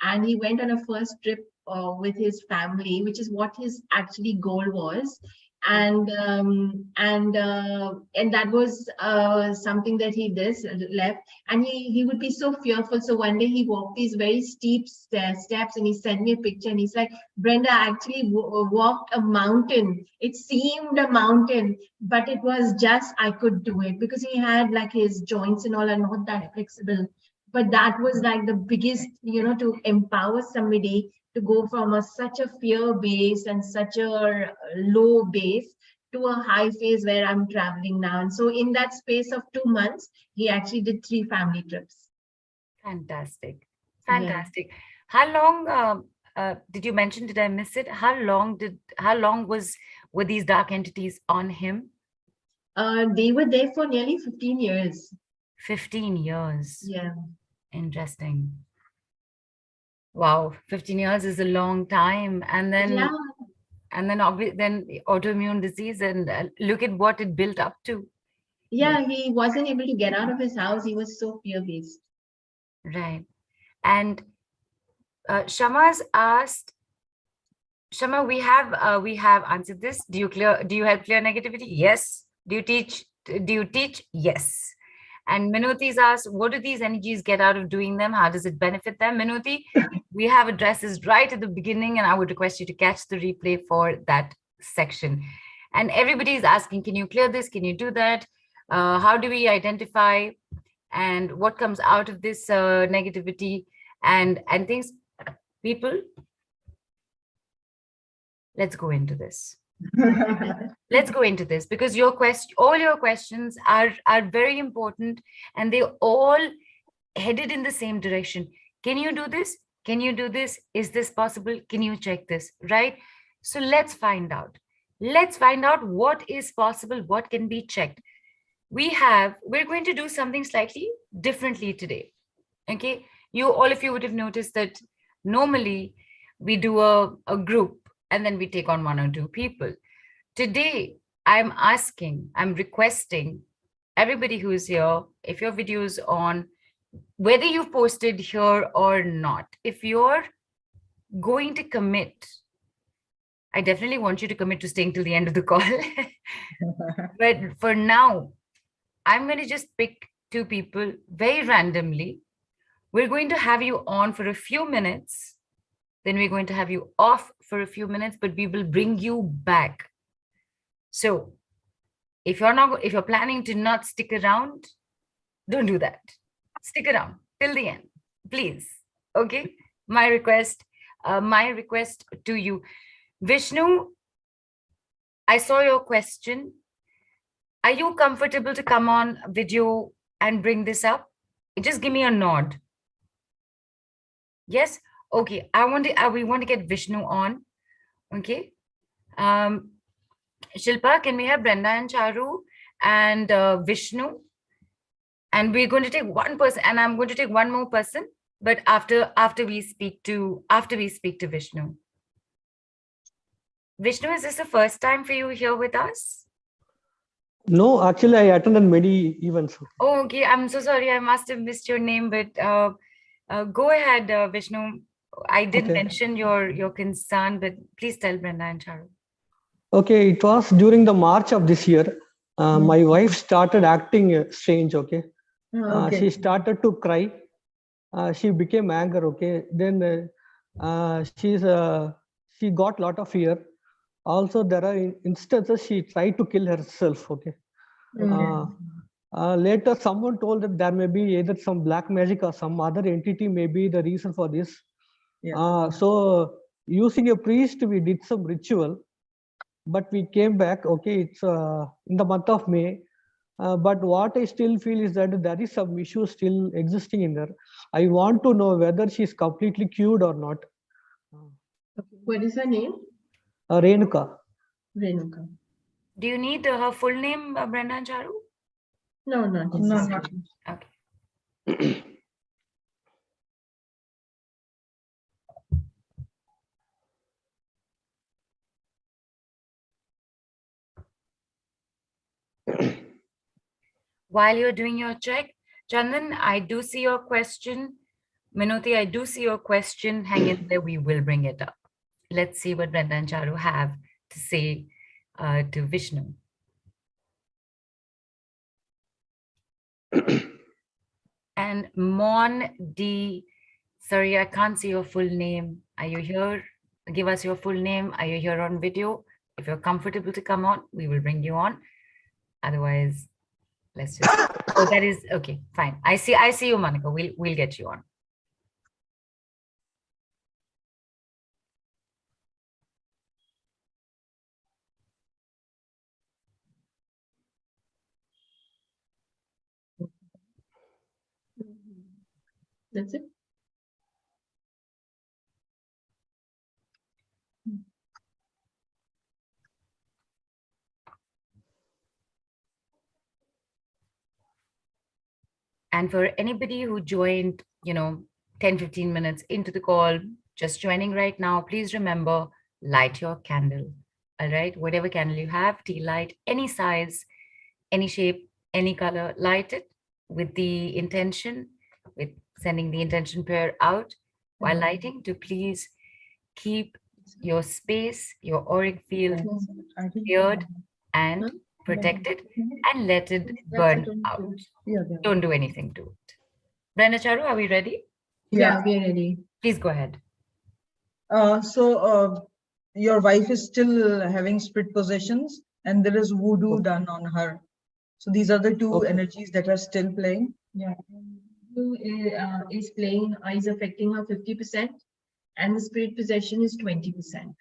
And he went on a first trip with his family, which is what his actually goal was. And that was something that he did left, and he would be so fearful. So one day he walked these very steep steps, and he sent me a picture, and he's like, Brenda, I actually walked a mountain. It seemed a mountain, but it was just, I could do it, because he had like his joints and all are not that flexible. But that was like the biggest, to empower somebody to go from such a fear base and such a low base to a high phase where I'm traveling now. And so in that space of 2 months, he actually did 3 family trips. Fantastic. Yeah. Fantastic. How long did you mention? Did I miss it? How long were these dark entities on him? They were there for nearly 15 years. 15 years. Yeah. Interesting. Wow, 15 years is a long time. And then Yeah. And then then autoimmune disease, and look at what it built up to. Yeah, he wasn't able to get out of his house. He was so fear-based. Right. And Shama's asked, Shama, we have answered this. Do you help clear negativity? Yes. Do you teach? Yes. And Minuti's asked, what do these energies get out of doing them? How does it benefit them? Minuti, we have addressed this right at the beginning, and I would request you to catch the replay for that section. And everybody is asking, can you clear this? Can you do that? How do we identify and what comes out of this negativity and things? People, let's go into this. Let's go into this, because all your questions are very important, and they all headed in the same direction. Can you do this? Can you do this? Is this possible? Can you check this? Right? So let's find out. Let's find out what is possible, what can be checked. We're going to do something slightly differently today. Okay, all of you would have noticed that normally we do a group and then we take on 1 or 2 people. Today, I'm requesting everybody who is here, if your video is on, whether you've posted here or not, if you're going to commit, I definitely want you to commit to staying till the end of the call. But for now, I'm going to just pick 2 people very randomly. We're going to have you on for a few minutes. Then we're going to have you off for a few minutes, but we will bring you back. So if you're planning to not stick around, don't do that. Stick around till the end, please. Okay. My request to you. Vishnu, I saw your question. Are you comfortable to come on video and bring this up? Just give me a nod. Yes. Okay. We want to get Vishnu on. Okay. Shilpa, can we have Brenda and Charu and Vishnu? And we're going to take one person, and I'm going to take one more person, but after we speak to Vishnu. Vishnu, is this the first time for you here with us? No, actually, I attended many events. Oh, okay. I'm so sorry. I must have missed your name, but go ahead, Vishnu. I did mention your concern, but please tell Brenda and Charu. Okay, it was during the March of this year. My wife started acting strange. Okay, she started to cry. She became angry. Okay, then she got a lot of fear. Also, there are instances she tried to kill herself. Okay. Later, someone told that there may be either some black magic or some other entity may be the reason for this. So, using a priest, we did some ritual, but we came back. Okay, it's in the month of May. But what I still feel is that there is some issue still existing in her. I want to know whether she's completely cured or not. What is her name? Renuka. Renuka. Do you need her full name, Brenda and Charu? No, not necessarily. Okay. While you're doing your check, Chandan, I do see your question. Minuti, I do see your question. Hang in there, we will bring it up. Let's see what Brenda and Charu have to say to Vishnu. And Mon D, sorry, I can't see your full name. Are you here? Give us your full name. Are you here on video? If you're comfortable to come on, we will bring you on. Otherwise, let's just, oh, that is, okay, fine. I see you, Monica. We'll get you on. That's it. And for anybody who joined, 10-15 minutes into the call, just joining right now, please remember, light your candle. All right, whatever candle you have, tea light, any size, any shape, any color, light it with the intention, with sending the intention prayer out while lighting to please keep your space, your auric field cleared and protected, and let it burn out. Don't do anything to it. Brenda Charu, are we ready? Yeah, we're ready. Please go ahead. So your wife is still having split possessions, and there is voodoo done on her. So these are the two energies that are still playing. Yeah. Who is playing, is affecting her 50%, and the spirit possession is 20%.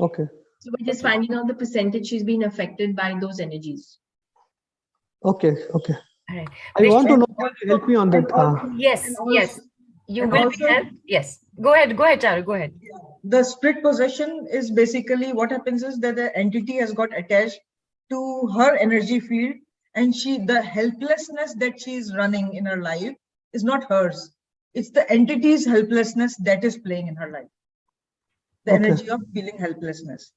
Okay. So we're just finding out the percentage she's been affected by those energies. Okay. Okay. All right. I want to know how you help me on that. Yes, yes. You will be helped. Yes. Go ahead, Charu, go ahead. The split possession is basically what happens is that the entity has got attached to her energy field, and the helplessness that she is running in her life is not hers. It's the entity's helplessness that is playing in her life. The energy of feeling helplessness.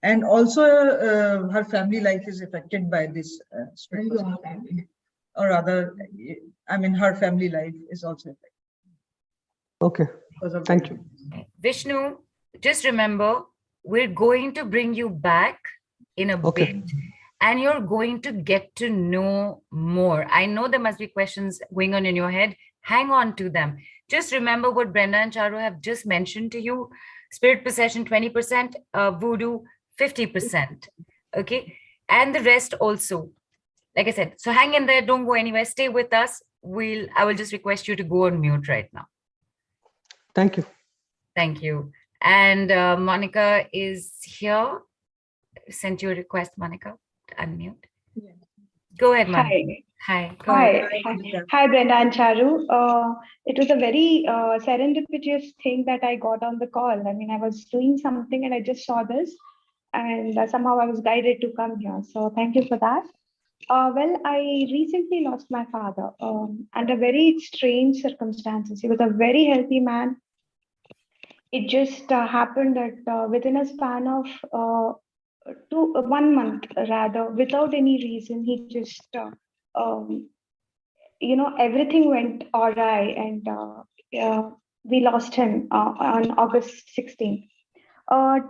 And also her family life is affected by this split possession. Or rather, I mean, her family life is also affected. Okay. Thank you. Vishnu, just remember, we're going to bring you back in a bit, and you're going to get to know more. I know there must be questions going on in your head. Hang on to them. Just remember what Brenda and Charu have just mentioned to you. Spirit possession 20%, voodoo 50%. Okay. And the rest also. Like I said, so hang in there. Don't go anywhere. Stay with us. I will just request you to go on mute right now. Thank you. Thank you. And Monica is here. Sent you a request, Monica, to unmute. Yeah. Go ahead, Monica. Hi. Go ahead. Hi, Brenda and Charu. It was a very serendipitous thing that I got on the call. I mean, I was doing something and I just saw this, and somehow I was guided to come here. So thank you for that. Well, I recently lost my father under very strange circumstances. He was a very healthy man. It just happened that within a span of 1 month, rather, without any reason, he just, everything went awry, and we lost him on August 16th.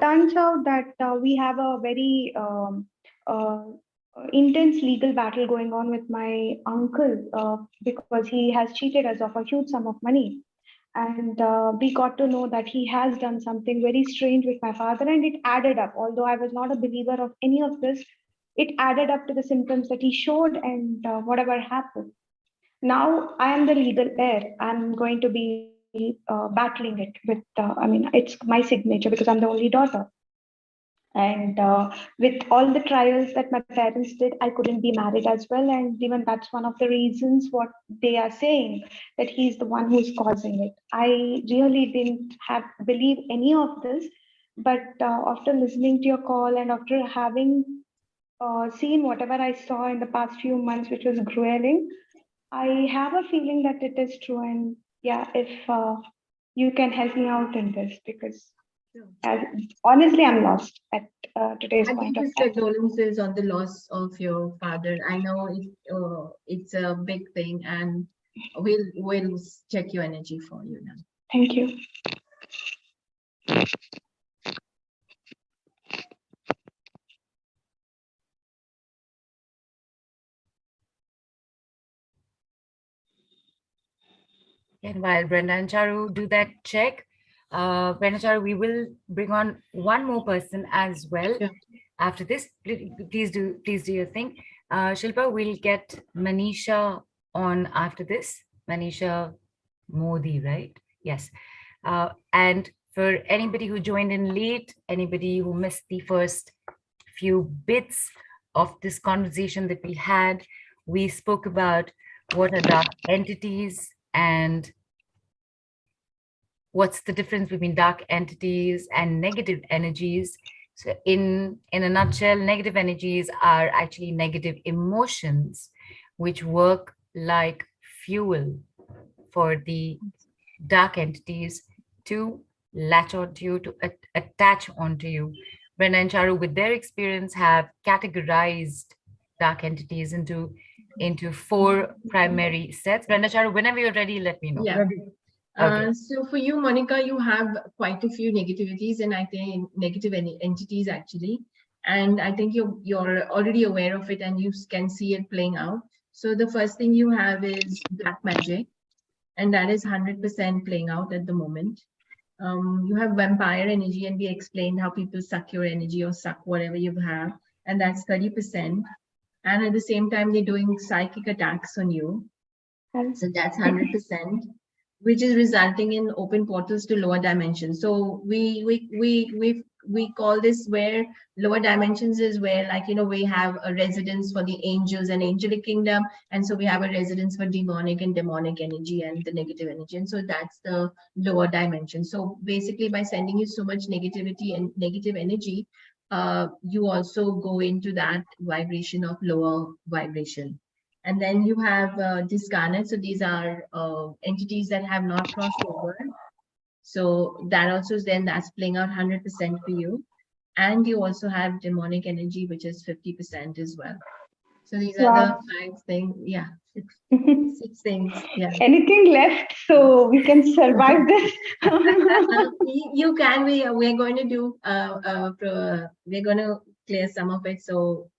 Turns out that we have a very intense legal battle going on with my uncle because he has cheated us of a huge sum of money. And we got to know that he has done something very strange with my father, and it added up. Although I was not a believer of any of this, it added up to the symptoms that he showed, and whatever happened. Now I am the legal heir. I'm going to be battling it with, it's my signature because I'm the only daughter. And with all the trials that my parents did, I couldn't be married as well. And even that's one of the reasons what they are saying, that he's the one who's causing it. I really didn't believe any of this. But after listening to your call and after having seen whatever I saw in the past few months, which was grueling, I have a feeling that it is true. And yeah, if you can help me out in this, because honestly, I'm lost at today's point of time. Condolences on the loss of your father. I know it's a big thing, and we'll check your energy for you now. Thank you. And while Brenda and Charu do that check, Brenda Charu, we will bring on one more person as well. Yeah. After this. Please do your thing. Shilpa, we'll get Manisha on after this. Manisha Modi, right? Yes. And for anybody who joined in late, anybody who missed the first few bits of this conversation that we had, we spoke about what are dark entities and what's the difference between dark entities and negative energies. So in a nutshell, negative energies are actually negative emotions which work like fuel for the dark entities to latch onto you, to attach onto you Brenda and Charu, with their experience, have categorized dark entities into 4 primary sets. Brenda, Charu, whenever you're ready, let me know. Yeah. Okay. So for you, Monica, you have quite a few negativities, and I think negative entities actually. And I think you're already aware of it, and you can see it playing out. So the first thing you have is black magic, and that is 100% playing out at the moment. You have vampire energy, and we explained how people suck your energy or suck whatever you have, and that's 30%. And at the same time, they're doing psychic attacks on you. So that's 100%, which is resulting in open portals to lower dimensions. So we call this where lower dimensions is where, like, you know, we have a residence for the angels and angelic kingdom, and so we have a residence for demonic and demonic energy and the negative energy, and so that's the lower dimension. So basically, by sending you so much negativity and negative energy, you also go into that vibration of lower vibration. And then you have discarnate. So these are entities that have not crossed over. So that also is then that's playing out 100% for you. And you also have demonic energy, which is 50% as well. So these are the 5 things. Yeah, 6 things. Yeah. Anything left so we can survive this? You can. We're going to do. We're going to clear some of it. So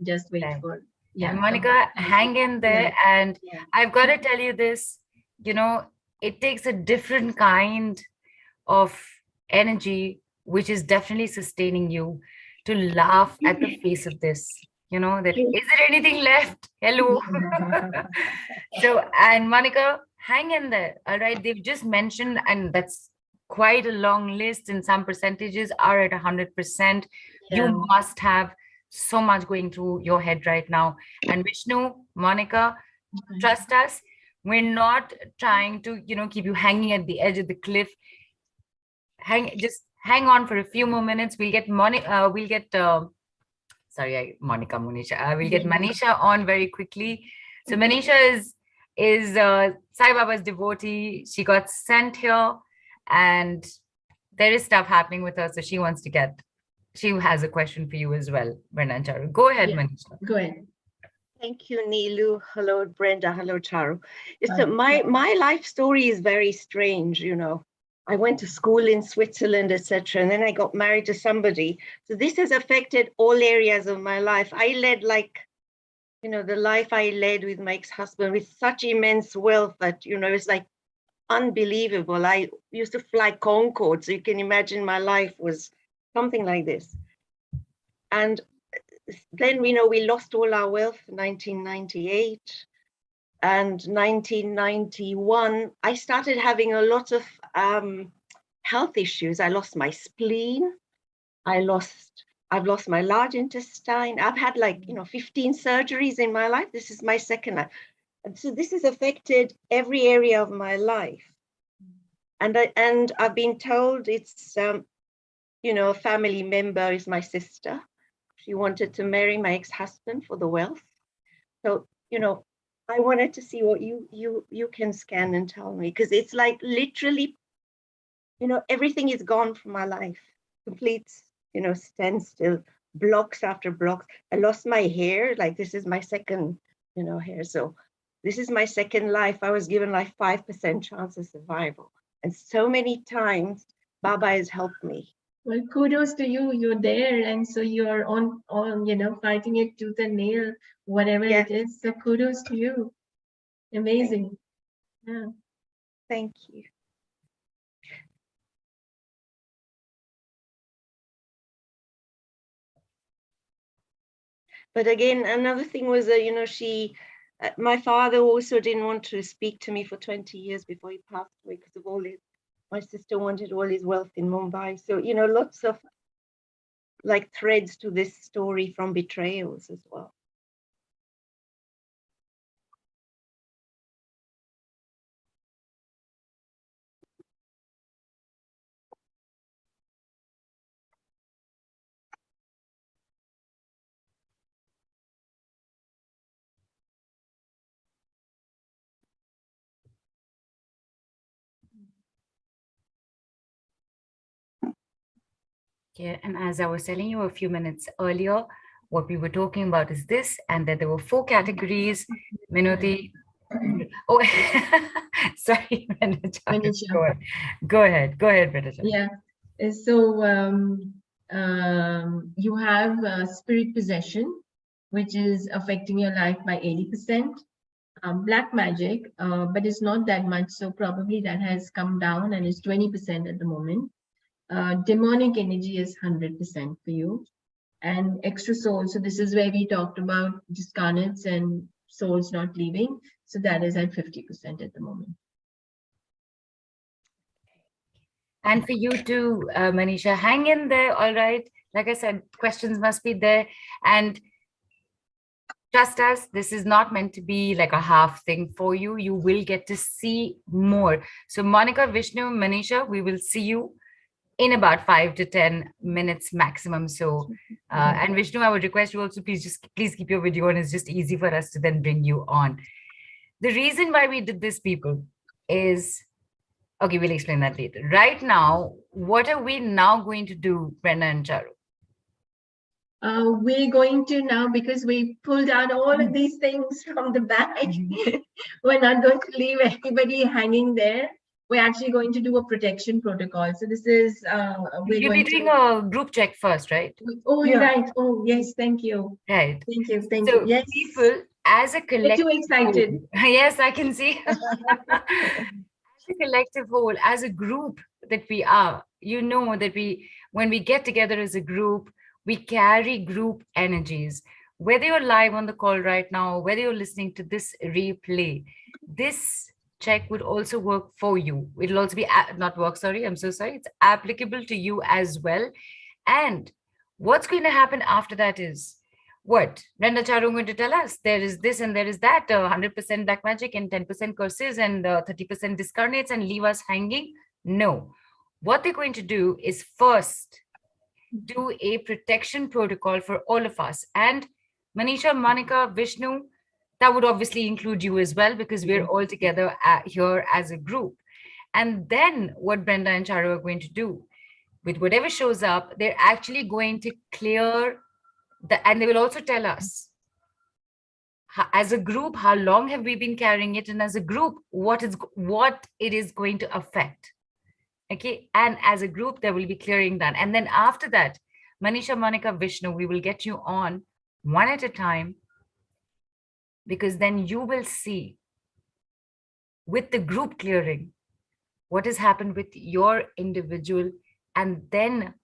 just wait for. Yeah, Monica, hang in there. Yeah. And I've got to tell you this, you know, it takes a different kind of energy, which is definitely sustaining you, to laugh at the face of this. You know, that is there anything left? Hello. So, and Monica, hang in there. All right. They've just mentioned, and that's quite a long list, and some percentages are at 100%. Yeah. You must have so much going through your head right now. And Vishnu, Monica, trust us, we're not trying to, you know, keep you hanging at the edge of the cliff. Just hang on for a few more minutes. We'll get Monica, we'll get Manisha on very quickly. So Manisha is Sai Baba's devotee. She got sent here, and there is stuff happening with her, so she has a question for you as well, Brenda and Charu. Go ahead, Manisha. Go ahead. Thank you, Neelu. Hello, Brenda. Hello, Charu. So my life story is very strange, you know. I went to school in Switzerland, etc., and then I got married to somebody. So this has affected all areas of my life. I led, like, you know, the life I led with my ex-husband with such immense wealth that, you know, it's like unbelievable. I used to fly Concorde, so you can imagine my life was something like this. And then, you know, we lost all our wealth in 1998. And 1991, I started having a lot of health issues. I lost my spleen. I've lost my large intestine. I've had, like, you know, 15 surgeries in my life. This is my second life. And so this has affected every area of my life. And I've been told it's, you know, a family member is my sister. She wanted to marry my ex-husband for the wealth. So, you know, I wanted to see what you can scan and tell me, because it's like literally, you know, everything is gone from my life. Complete, you know, standstill, blocks after blocks. I lost my hair. Like, this is my second, you know, hair. So this is my second life. I was given like 5% chance of survival. And so many times Baba has helped me. Well, kudos to you. You're there, and so you're on, you know, fighting it tooth and nail, whatever it is. So kudos to you. Amazing. Yeah. Thank you. But again, another thing was that, you know, my father also didn't want to speak to me for 20 years before he passed away because of all his, my sister wanted all his wealth in Mumbai. So, you know, lots of like threads to this story from betrayals as well. Okay, and as I was telling you a few minutes earlier, what we were talking about is this, and that there were 4 categories. Minoti, oh, sorry, Brenda Charu, Manisha. go ahead. Go ahead, Brenda Charu. Yeah. So you have spirit possession, which is affecting your life by 80%. Black magic, but it's not that much. So probably that has come down and is 20% at the moment. Demonic energy is 100% for you. And extra soul. So this is where we talked about discarnates and souls not leaving. So that is at 50% at the moment. And for you too, Manisha, hang in there, all right? Like I said, questions must be there. And trust us, this is not meant to be like a half thing for you. You will get to see more. So Monica, Vishnu, Manisha, we will see you in about 5 to 10 minutes maximum. So, and Vishnu, I would request you also, please keep your video on. It's just easy for us to then bring you on. The reason why we did this, people, is, okay, we'll explain that later. Right now, what are we now going to do, Brenda and Charu? We're going to now, because we pulled out all of these things from the bag, we're not going to leave anybody hanging there. We're actually going to do a protection protocol. So this is, You'll be doing a group check first, right? Oh, yeah. Right. Oh, yes. Thank you. Right. Thank you. Thank so you. Yes. People, as a collective, you're too excited. Yes, I can see. As a collective whole, as a group that we are, you know that when we get together as a group, we carry group energies. Whether you're live on the call right now, whether you're listening to this replay, this check would also work for you. It'll also be not work, sorry, I'm so sorry. It's applicable to you as well. And what's going to happen after that is, what Brenda Charu going to tell us? There is this and there is that, 100% black magic and 10% curses and 30% discarnates and leave us hanging. No, what they're going to do is first do a protection protocol for all of us. And Manisha, Monica, Vishnu, that would obviously include you as well, because we're all together here as a group. And then what Brenda and Charu are going to do with whatever shows up, they're actually going to clear and they will also tell us as a group, how long have we been carrying it? And as a group, what it is going to affect. Okay. And as a group, there will be clearing that. And then after that, Manisha, Monica, Vishnu, we will get you on one at a time, because then you will see with the group clearing what has happened with your individual. And then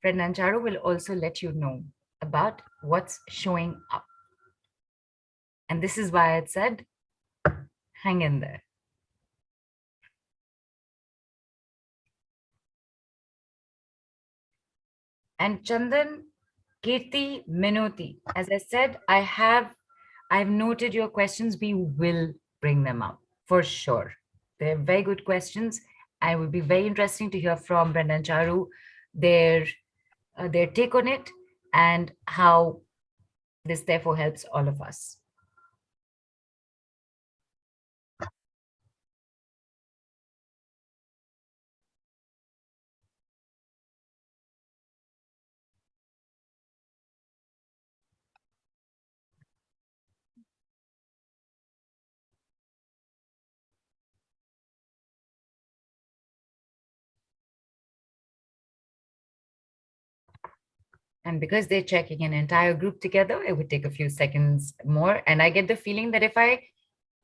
Brenda and Charu will also let you know about what's showing up. And this is why I said, hang in there. And Chandan, Kirti, Minoti, as I said, I've noted your questions. We will bring them up for sure. They're very good questions. And it would be very interesting to hear from Brenda and Charu, their take on it and how this therefore helps all of us. And because they're checking an entire group together, it would take a few seconds more. And I get the feeling that if I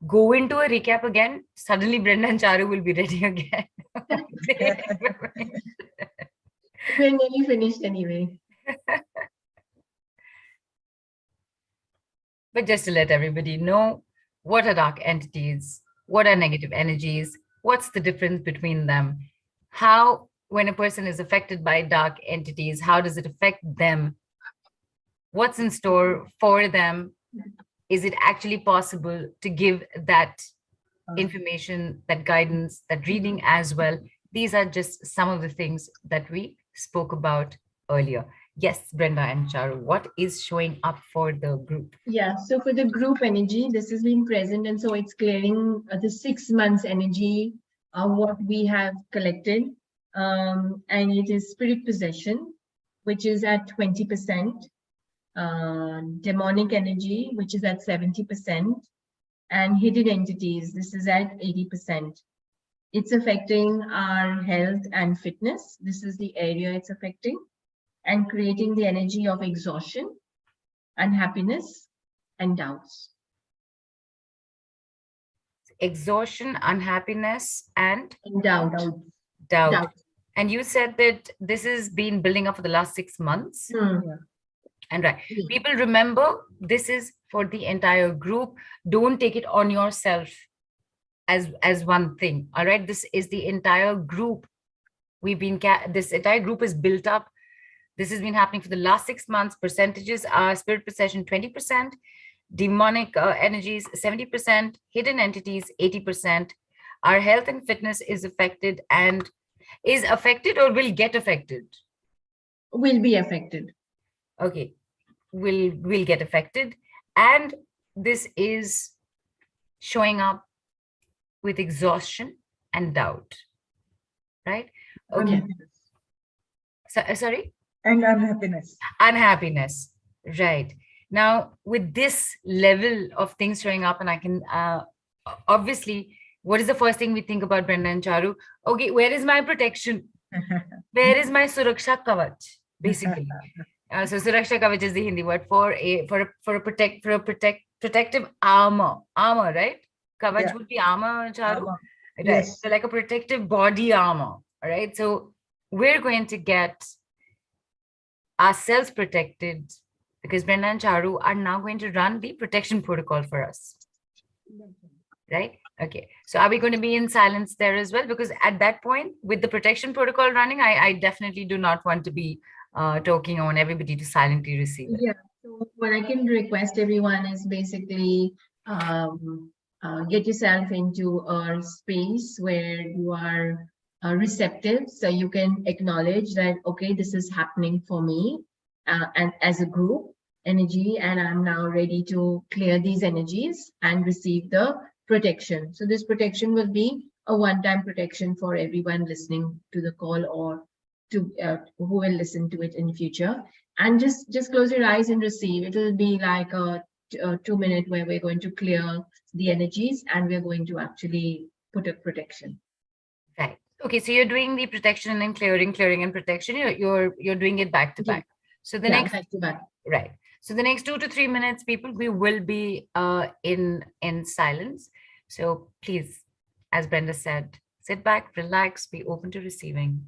go into a recap again, suddenly Brenda and Charu will be ready again. We're nearly finished anyway. But just to let everybody know, what are dark entities? What are negative energies? What's the difference between them? How, when a person is affected by dark entities, how does it affect them? What's in store for them? Is it actually possible to give that information, that guidance, that reading as well? These are just some of the things that we spoke about earlier. Yes, Brenda and Charu, what is showing up for the group? Yeah, so for the group energy, this has been present. And so it's clearing the 6 months energy of what we have collected. And it is spirit possession, which is at 20%, demonic energy, which is at 70%, and hidden entities, this is at 80%. It's affecting our health and fitness. This is the area it's affecting, and creating the energy of exhaustion, unhappiness, and doubts. Exhaustion, unhappiness, and Doubt. doubt. And you said that this has been building up for the last 6 months. And right, people remember, this is for the entire group. Don't take it on yourself as one thing. All right, this is the entire group. This entire group is built up. This has been happening for the last 6 months. Percentages are spirit possession 20%, demonic energies 70%, hidden entities 80%. Our health and fitness is affected, and is affected or will get affected? Will be affected. Okay, will get affected. And this is showing up with exhaustion and doubt, right? Okay. Sorry? And unhappiness. Unhappiness, right. Now, with this level of things showing up, and I can, obviously, what is the first thing we think about, Brenda and Charu? Okay, where is my protection? Where is my Suraksha Kavach, basically? So Suraksha Kavach is the Hindi word for a protective armor, right? Kavach would be armor, Charu. Right. Yes. So like a protective body armor, all right? So we're going to get ourselves protected, because Brenda and Charu are now going to run the protection protocol for us, right? Okay, so are we going to be in silence there as well? Because at that point, with the protection protocol running, I definitely do not want to be talking on everybody to silently receive it. Yeah, so what I can request everyone is basically get yourself into a space where you are receptive, so you can acknowledge that, okay, this is happening for me and as a group energy, and I'm now ready to clear these energies and receive the protection. So this protection will be a one-time protection for everyone listening to the call, or to who will listen to it in the future. And just close your eyes and receive. It will be like a 2-minute where we're going to clear the energies, and we're going to actually put a protection. Right. Okay, so you're doing the protection and then clearing and protection. You're doing it back to back. So the next back to back. Right. So the next 2 to 3 minutes, people, we will be in silence. So please, as Brenda said, sit back, relax, be open to receiving.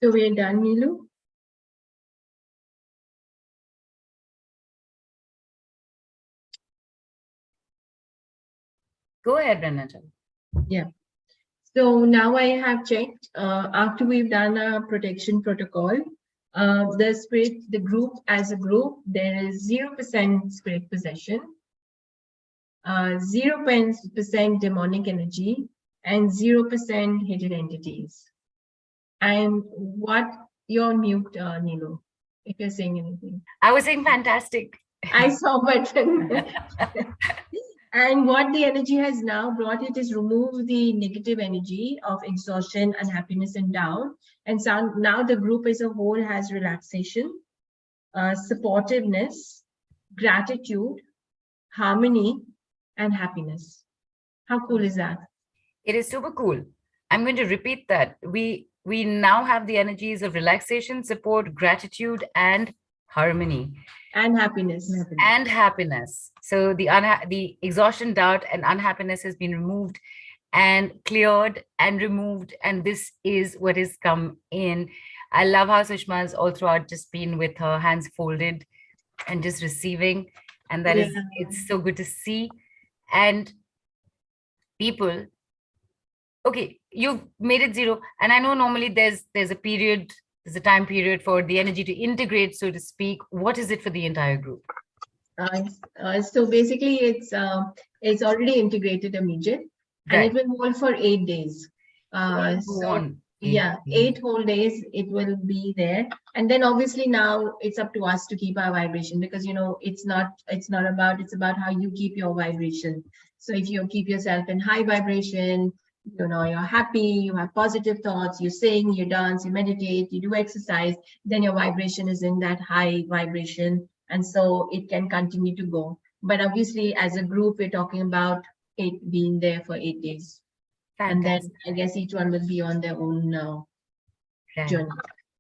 So we're done, Nilu. Go ahead, Brenda. Yeah. So now I have checked, after we've done a protection protocol, the group as a group, there is 0% spirit possession, 0% demonic energy, and 0% hidden entities. And what you're mute, Nilu, if you're saying anything. I was saying fantastic. I saw, but and what the energy has now brought it is remove the negative energy of exhaustion, unhappiness, and doubt. And so now the group as a whole has relaxation, supportiveness, gratitude, harmony, and happiness. How cool is that? It is super cool. I'm going to repeat that. We now have the energies of relaxation, support, gratitude, and harmony. And happiness. And happiness. So the exhaustion, doubt, and unhappiness has been removed and cleared and removed. And this is what has come in. I love how Sushma's all throughout just been with her hands folded and just receiving. And that is, it's so good to see. And people, okay, you've made it 0. And I know normally there's a period, there's a time period for the energy to integrate, so to speak. What is it for the entire group? So basically it's already integrated immediate, and it will hold for 8 days. So yeah, 8 whole days it will be there. And then obviously now it's up to us to keep our vibration, because it's about how you keep your vibration. So if you keep yourself in high vibration, you're happy, you have positive thoughts, you sing, you dance, you meditate, you do exercise, then your vibration is in that high vibration, and so it can continue to go. But obviously as a group, we're talking about it being there for 8 days. Fantastic. And then I guess each one will be on their own journey.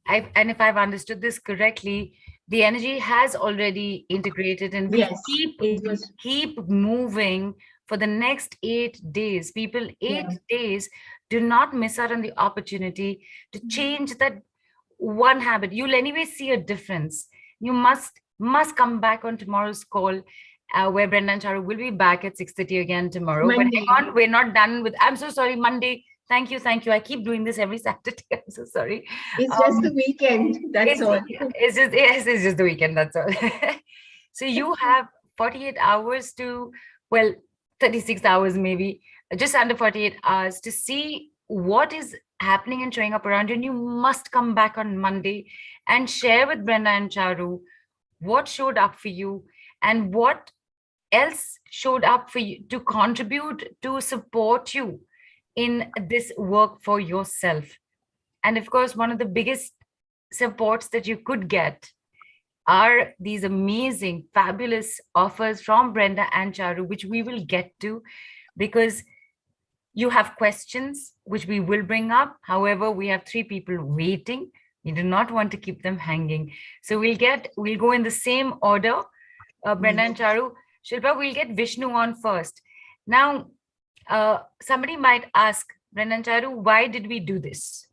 And if I've understood this correctly, the energy has already integrated, and we keep moving for the next 8 days. People, 8 days, do not miss out on the opportunity to change that one habit. You'll anyway see a difference. You must come back on tomorrow's call, where Brenda and Charu will be back at 6:30 again tomorrow. Monday. But hang on, we're not done with, I'm so sorry, Monday. Thank you. I keep doing this every Saturday. I'm so sorry. It's just the weekend. That's all. It's just the weekend. That's all. So you have 48 hours to, 36 hours maybe, just under 48 hours to see what is happening and showing up around you. And you must come back on Monday and share with Brenda and Charu what showed up for you and what else showed up for you to contribute, to support you in this work for yourself. And of course, one of the biggest supports that you could get are these amazing, fabulous offers from Brenda and Charu, which we will get to, because you have questions, which we will bring up. However, we have 3 people waiting. We do not want to keep them hanging. So we'll go in the same order, Brenda and Charu. Shilpa, we'll get Vishnu on first. Now, somebody might ask, Brenda and Charu, why did we do this?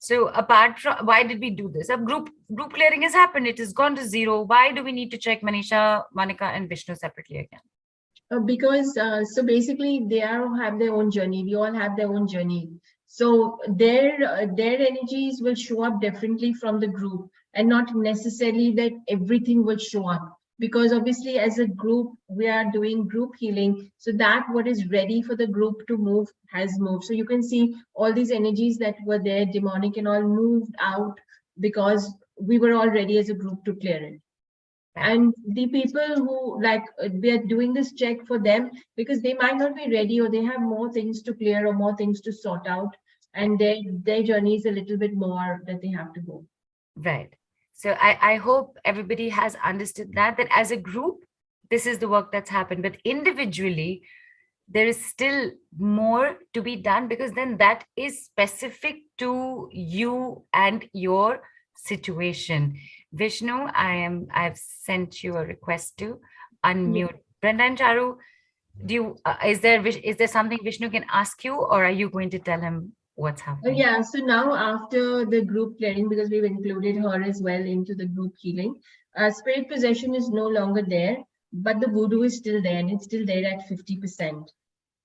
So apart from, why did we do this? A group clearing has happened. It has gone to 0. Why do we need to check Manisha, Monica, and Vishnu separately again? Because so basically they have their own journey. We all have their own journey. So their energies will show up differently from the group, and not necessarily that everything will show up. Because obviously as a group, we are doing group healing. So that what is ready for the group to move has moved. So you can see all these energies that were there, demonic and all, moved out because we were all ready as a group to clear it. And the people who we are doing this check for them because they might not be ready, or they have more things to clear or more things to sort out. And their journey is a little bit more that they have to go. Right. So I hope everybody has understood that as a group, this is the work that's happened. But individually, there is still more to be done, because then that is specific to you and your situation. Vishnu, I've sent you a request to unmute. Brenda and Charu, is there something Vishnu can ask you, or are you going to tell him what's happening? Yeah, so now after the group clearing, because we've included her as well into the group healing, spirit possession is no longer there, but the voodoo is still there, and it's still there at 50%.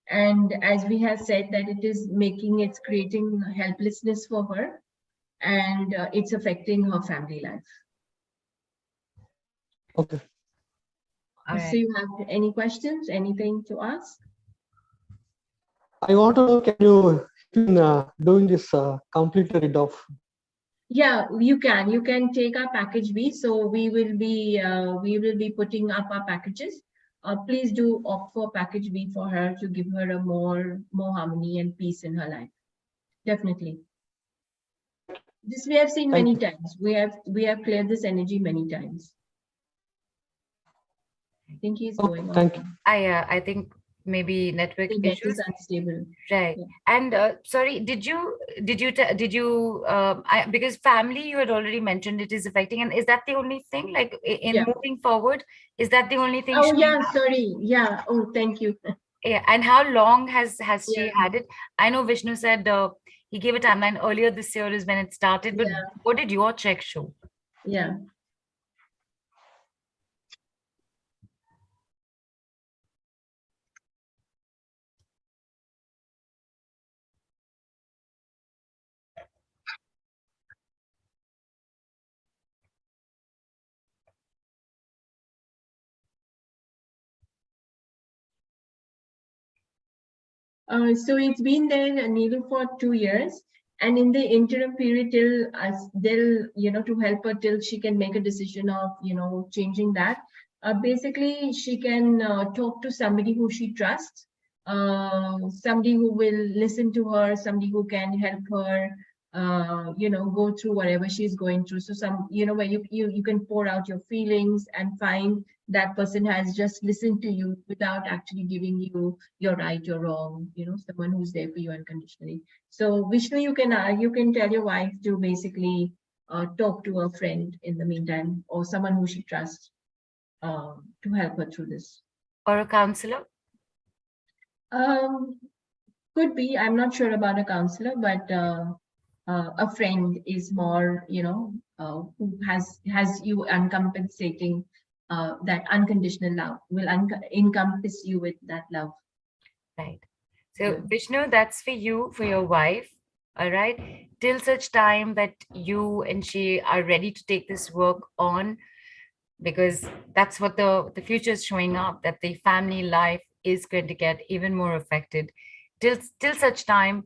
And as we have said, that it is it's creating helplessness for her, and it's affecting her family life. Okay. All right. So you have any questions, anything to ask? I want to know, can you doing this complete rid of? Yeah, you can. You can take our package B. So we will be putting up our packages. Please do opt for package B for her to give her a more harmony and peace in her life. Definitely. This we have seen many times. We have cleared this energy many times. I think he's going on. Thank you. I think maybe network issues. Is unstable. Right. Yeah. And sorry, because family, you had already mentioned it is affecting, and is that the only thing, like in moving forward, is that the only thing? Oh yeah, sorry. Yeah. Oh, thank you. Yeah. And how long has she had it? I know Vishnu said he gave a timeline earlier this year is when it started, but what did your check show? Yeah. So it's been there, Neelu, for 2 years, and in the interim period till they'll, to help her till she can make a decision of, changing that. Basically, she can talk to somebody who she trusts, somebody who will listen to her, somebody who can help her, go through whatever she's going through. So where you can pour out your feelings and find that person has just listened to you without actually giving you your right or wrong, someone who's there for you unconditionally. So Vishnu, you can tell your wife to basically talk to a friend in the meantime, or someone who she trusts to help her through this. Or a counselor? Could be. I'm not sure about a counselor, but a friend is more, who has you uncompensating. That unconditional love will encompass you with that love. Right. So Vishnu, that's for you, for your wife. All right. Till such time that you and she are ready to take this work on, because that's what the future is showing up, that the family life is going to get even more affected. Till such time,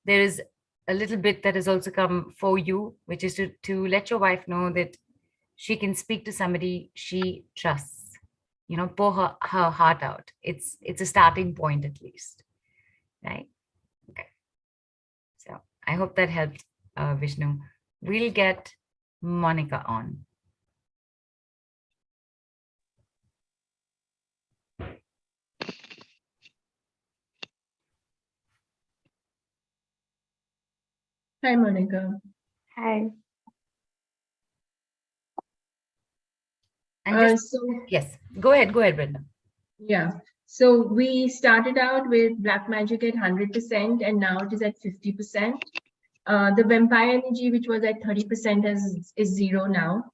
there is a little bit that has also come for you, which is to let your wife know that she can speak to somebody she trusts, pour her heart out. It's a starting point, at least, right? Okay. So I hope that helped, Vishnu. We'll get Monica on. Hi, Monica. Hi. And yes, go ahead, Brenda. Yeah. So we started out with black magic at 100%, and now it is at 50%. The vampire energy, which was at 30%, is 0 now.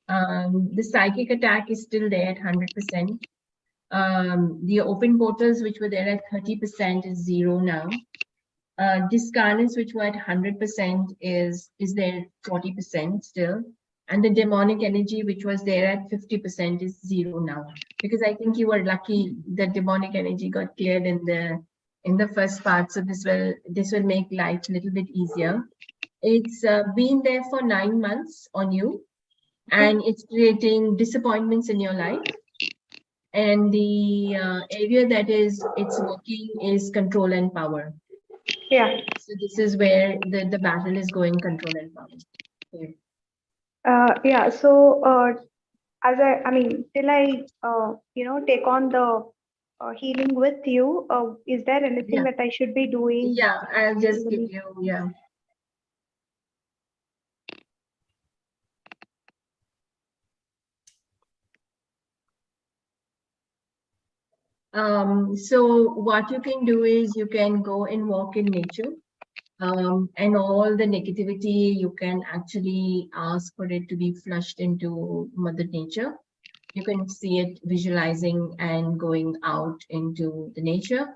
The psychic attack is still there at 100%. The open portals, which were there at 30%, is 0 now. Discarnates, which were at 100%, is there 40% still. And the demonic energy, which was there at 50%, is 0 now. Because I think you were lucky that demonic energy got cleared in the first part. So this will make life a little bit easier. It's been there for 9 months on you, and it's creating disappointments in your life. And the area that it's working is control and power. Yeah. So this is where the battle is going, control and power. Okay. Yeah. So till I take on the healing with you, is there anything that I should be doing? Yeah, I'll just give you, So what you can do is you can go and walk in nature. And all the negativity, you can actually ask for it to be flushed into Mother Nature. You can see it visualizing and going out into the nature.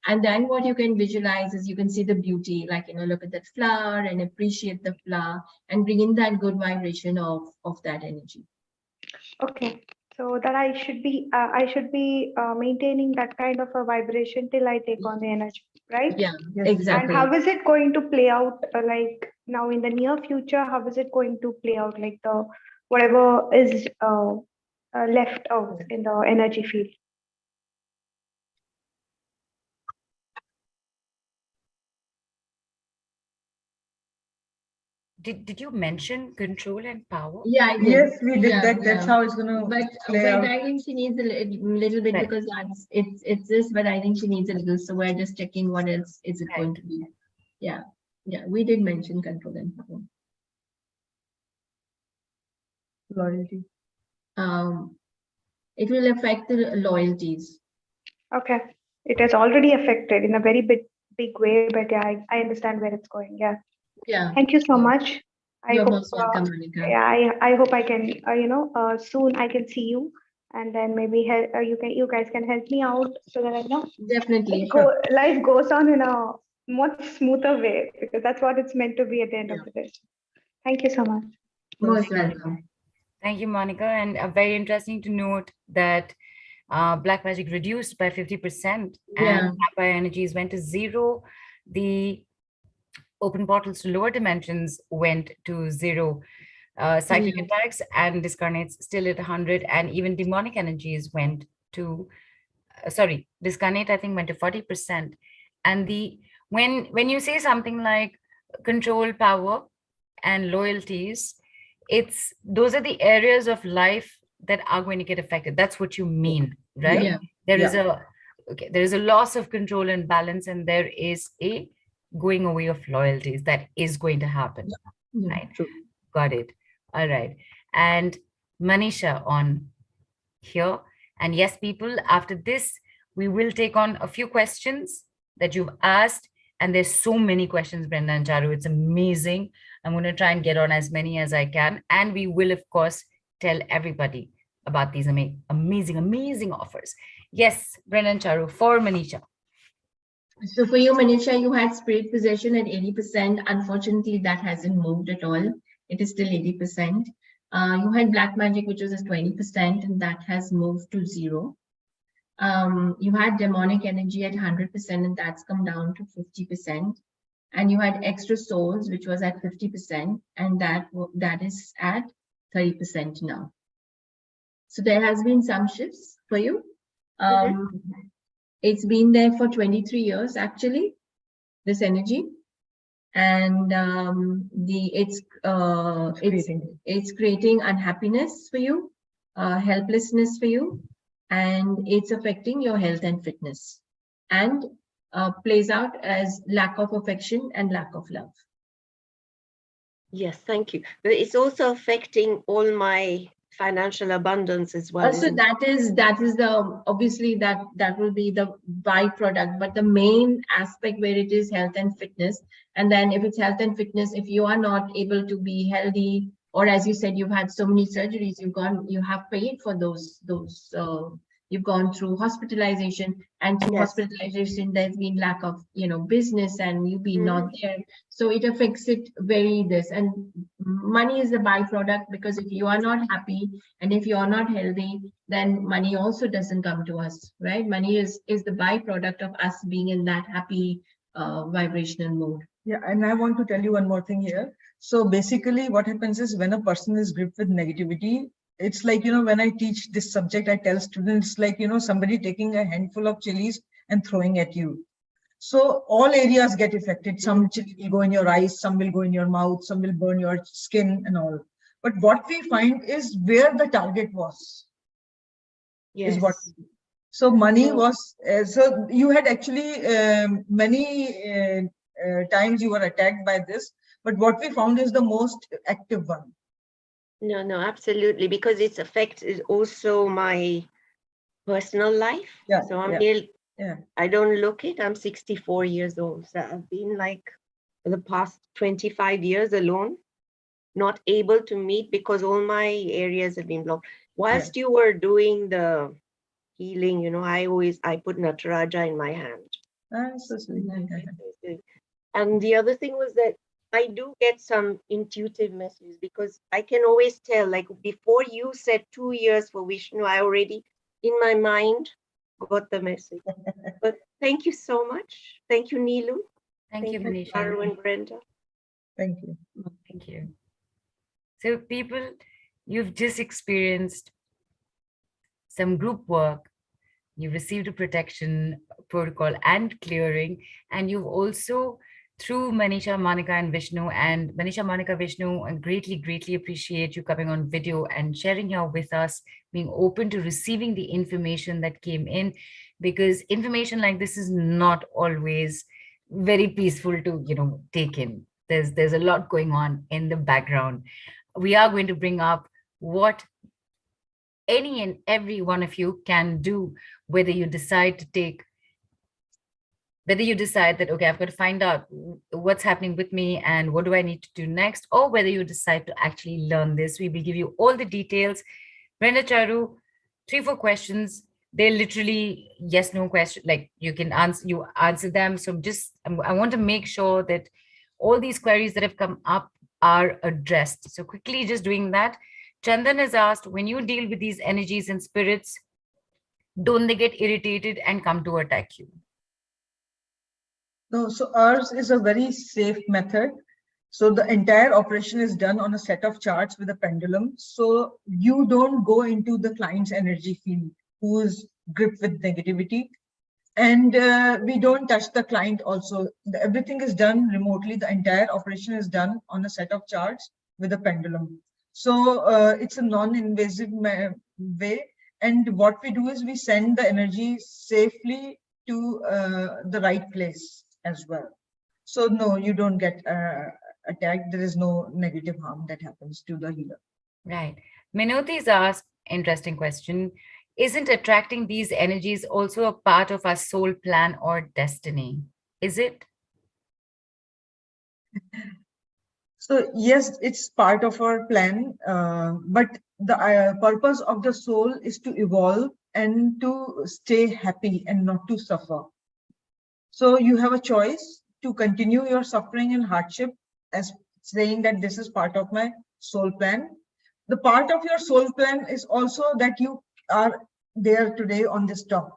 And then what you can visualize is you can see the beauty, like, look at that flower and appreciate the flower and bring in that good vibration of that energy. Okay. So that I should be maintaining that kind of a vibration till I take on the energy, right? Yeah, Yes, exactly. And how is it going to play out, like now in the near future? How is it going to play out, like the whatever is left out in the energy field? Did you mention control and power? Yeah, I did. yes, we did Yeah, that. That's yeah. how it's gonna But play out. I think she needs a little bit, Right. because it's this, but I think she needs a little. So we're just checking what else is it Right. going to be. Yeah, yeah. We did mention control and power. Loyalty. It will affect the loyalties. Okay. It has already affected in a very big way, but yeah, I understand where it's going. Yeah. Yeah. Thank you so much. I You're hope, most welcome, Monica. yeah, I hope I can, soon I can see you, and then maybe you guys can help me out so that I know Definitely. life goes on in a much smoother way, because that's what it's meant to be at the end of the day. Thank you so much. Most welcome. Thank you, Monica. And very interesting to note that black magic reduced by 50% Yeah. and vampire energies went to 0. The open portals to lower dimensions went to 0. Cyclic Yeah. attacks and discarnates still at 100, and even demonic energies went to discarnate I think went to 40%. And when you say something like control, power, and loyalties, those are the areas of life that are going to get affected. That's what you mean, right? Yeah. There is a loss of control and balance, and there is a going away of loyalties that is going to happen. Yeah. Right? True. Got it. All right. And Manisha on here. And yes, people, after this, we will take on a few questions that you've asked. And there's so many questions, Brenda and Charu. It's amazing. I'm going to try and get on as many as I can. And we will, of course, tell everybody about these amazing, amazing offers. Yes, Brenda and Charu, for Manisha. So for you, Manisha, you had spirit possession at 80%. Unfortunately, that hasn't moved at all. It is still 80%. You had black magic, which was at 20%, and that has moved to 0. You had demonic energy at 100%, and that's come down to 50%. And you had extra souls, which was at 50%, and that is at 30% now. So there has been some shifts for you. It's been there for 23 years, actually, this energy. And it's creating unhappiness for you, helplessness for you, and it's affecting your health and fitness, and plays out as lack of affection and lack of love. Yes, thank you. But it's also affecting all my financial abundance as well. Also, that is the obviously that will be the byproduct, but the main aspect where it is health and fitness. And then if it's health and fitness, if you are not able to be healthy, or as you said, you've had so many surgeries, you have paid for those you've gone through hospitalization, and through hospitalization there's been lack of business, and you be not there, so it affects it and money is a byproduct, because if you are not happy and if you are not healthy, then money also doesn't come to us, right? Money is the byproduct of us being in that happy vibrational mode. Yeah, and I want to tell you one more thing here. So basically what happens is, when a person is gripped with negativity, it's like, when I teach this subject, I tell students, like, somebody taking a handful of chilies and throwing at you. So all areas get affected. Some chili will go in your eyes, some will go in your mouth, some will burn your skin and all. But what we find is where the target was. Yes. Is what. So money was, so you had actually many times you were attacked by this, but what we found is the most active one. No, absolutely, because it affects also my personal life. Yeah. So I'm I don't look it. I'm 64 years old. So I've been like the past 25 years alone, not able to meet because all my areas have been blocked. Whilst you were doing the healing, you know, I put Nataraja in my hand. So sweet. And the other thing was that I do get some intuitive messages because I can always tell, like before you said 2 years for Vishnu, I already in my mind got the message. But thank you so much. Thank you, Neelu. Thank you, Manisha. Charu and Brenda. Thank you. Thank you. So people, you've just experienced some group work, you've received a protection protocol and clearing, and you've also, through Manisha, Monica, and Vishnu, and Manisha, Monica, Vishnu, and greatly appreciate you coming on video and sharing here with us, being open to receiving the information that came in, because information like this is not always very peaceful to, you know, take in. There's a lot going on in the background. We are going to bring up what any and every one of you can do, whether you decide that, okay, I've got to find out what's happening with me and what do I need to do next, or whether you decide to actually learn this. We will give you all the details. Brenda Charu, 3-4 questions. They're literally yes, no question. Like you answer them. So I want to make sure that all these queries that have come up are addressed. So quickly just doing that. Chandan has asked, when you deal with these energies and spirits, don't they get irritated and come to attack you? No, so ours is a very safe method. So the entire operation is done on a set of charts with a pendulum. So you don't go into the client's energy field who is gripped with negativity. And we don't touch the client also. Everything is done remotely. The entire operation is done on a set of charts with a pendulum. So it's a non-invasive way. And what we do is we send the energy safely to the right place as well. So no, you don't get attacked. There is no negative harm that happens to the healer. Right. Minothi's asked, interesting question. Isn't attracting these energies also a part of our soul plan or destiny? Is it? So yes, it's part of our plan, but the purpose of the soul is to evolve and to stay happy and not to suffer. So you have a choice to continue your suffering and hardship as saying that this is part of my soul plan. The part of your soul plan is also that you are there today on this talk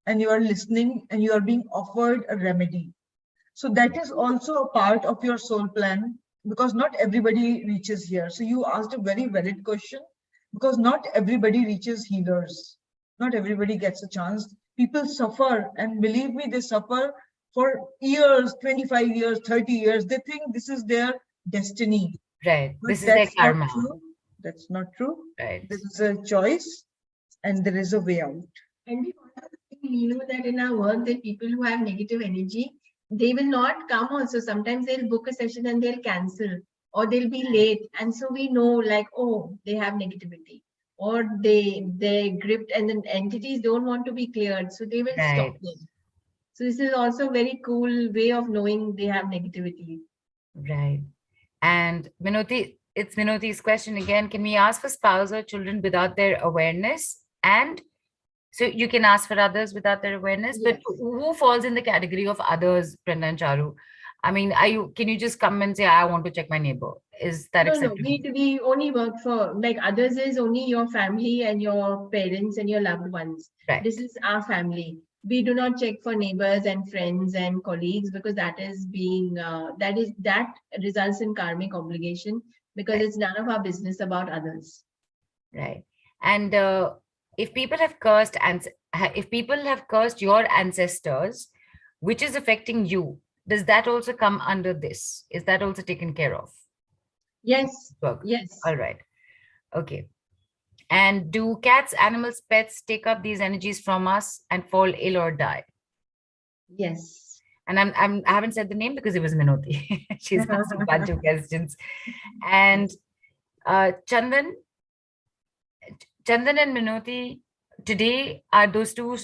and you are listening and you are being offered a remedy. So that is also a part of your soul plan, because not everybody reaches here. So you asked a very valid question, because not everybody reaches healers. Not everybody gets a chance. People suffer, and believe me, they suffer for years, 25 years, 30 years. They think this is their destiny. Right. But this is their karma. True. That's not true. Right. This is a choice and there is a way out. And we also think, you know, that in our work, that people who have negative energy, they will not come also. Sometimes they'll book a session and they'll cancel, or they'll be late. And so we know, like, oh, they have negativity, or they're gripped and the entities don't want to be cleared. So they will stop them. So this is also a very cool way of knowing they have negativity. Right. And Minothi, it's Minothi's question again. Can we ask for spouse or children without their awareness? And so you can ask for others without their awareness, yes. But who falls in the category of others, Brenda and Charu? I mean, can you just come and say, I want to check my neighbor? Is that acceptable? No, we only work for, like, others is only your family and your parents and your loved ones. Right. This is our family. We do not check for neighbors and friends and colleagues, because that is being, that results in karmic obligation, because it's none of our business about others. Right. And if people have cursed your ancestors, which is affecting you, does that also come under this? Is that also taken care of? Yes. Yes. All right. Okay. And do cats, animals, pets take up these energies from us and fall ill or die? Yes. And I haven't said the name because it was Minothi. She's asked a bunch of questions. And Chandan and Minothi, today are those two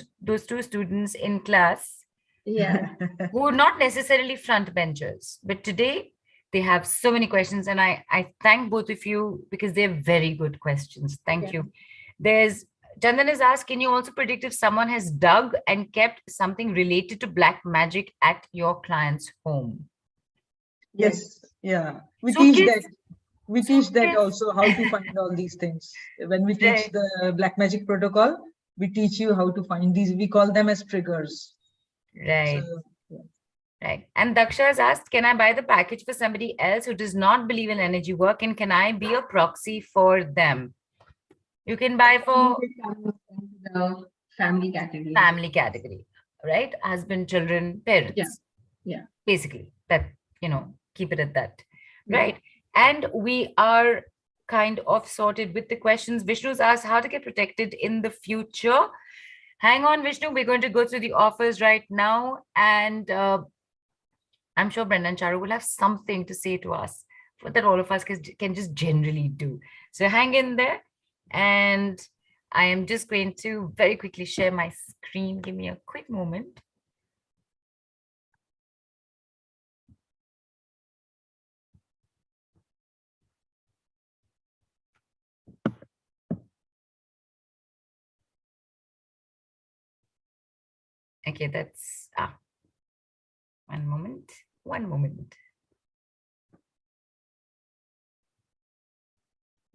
students in class Yeah. who are not necessarily front benchers, but today they have so many questions, and I thank both of you because they're very good questions. Thank you. There's Chandan has asked, can you also predict if someone has dug and kept something related to black magic at your client's home? Yes, yeah. We So teach kids, that. We so teach that kids, also, how to find all these things. When we teach right, the black magic protocol, we teach you how to find these. We call them as triggers. So, right, yeah. right. And Daksha has asked, can I buy the package for somebody else who does not believe in energy work, and can I be a proxy for them? You can buy for It comes into the family category. family category, right? Husband, children, parents. Yeah. Basically, that, keep it at that, Yeah. right? And we are kind of sorted with the questions. Vishnu's asked how to get protected in the future. Hang on, Vishnu. We're going to go through the offers right now. And I'm sure Brenda and Charu will have something to say to us that all of us can just generally do. So hang in there. And I am just going to very quickly share my screen. Give me a quick moment. Okay, that's, one moment.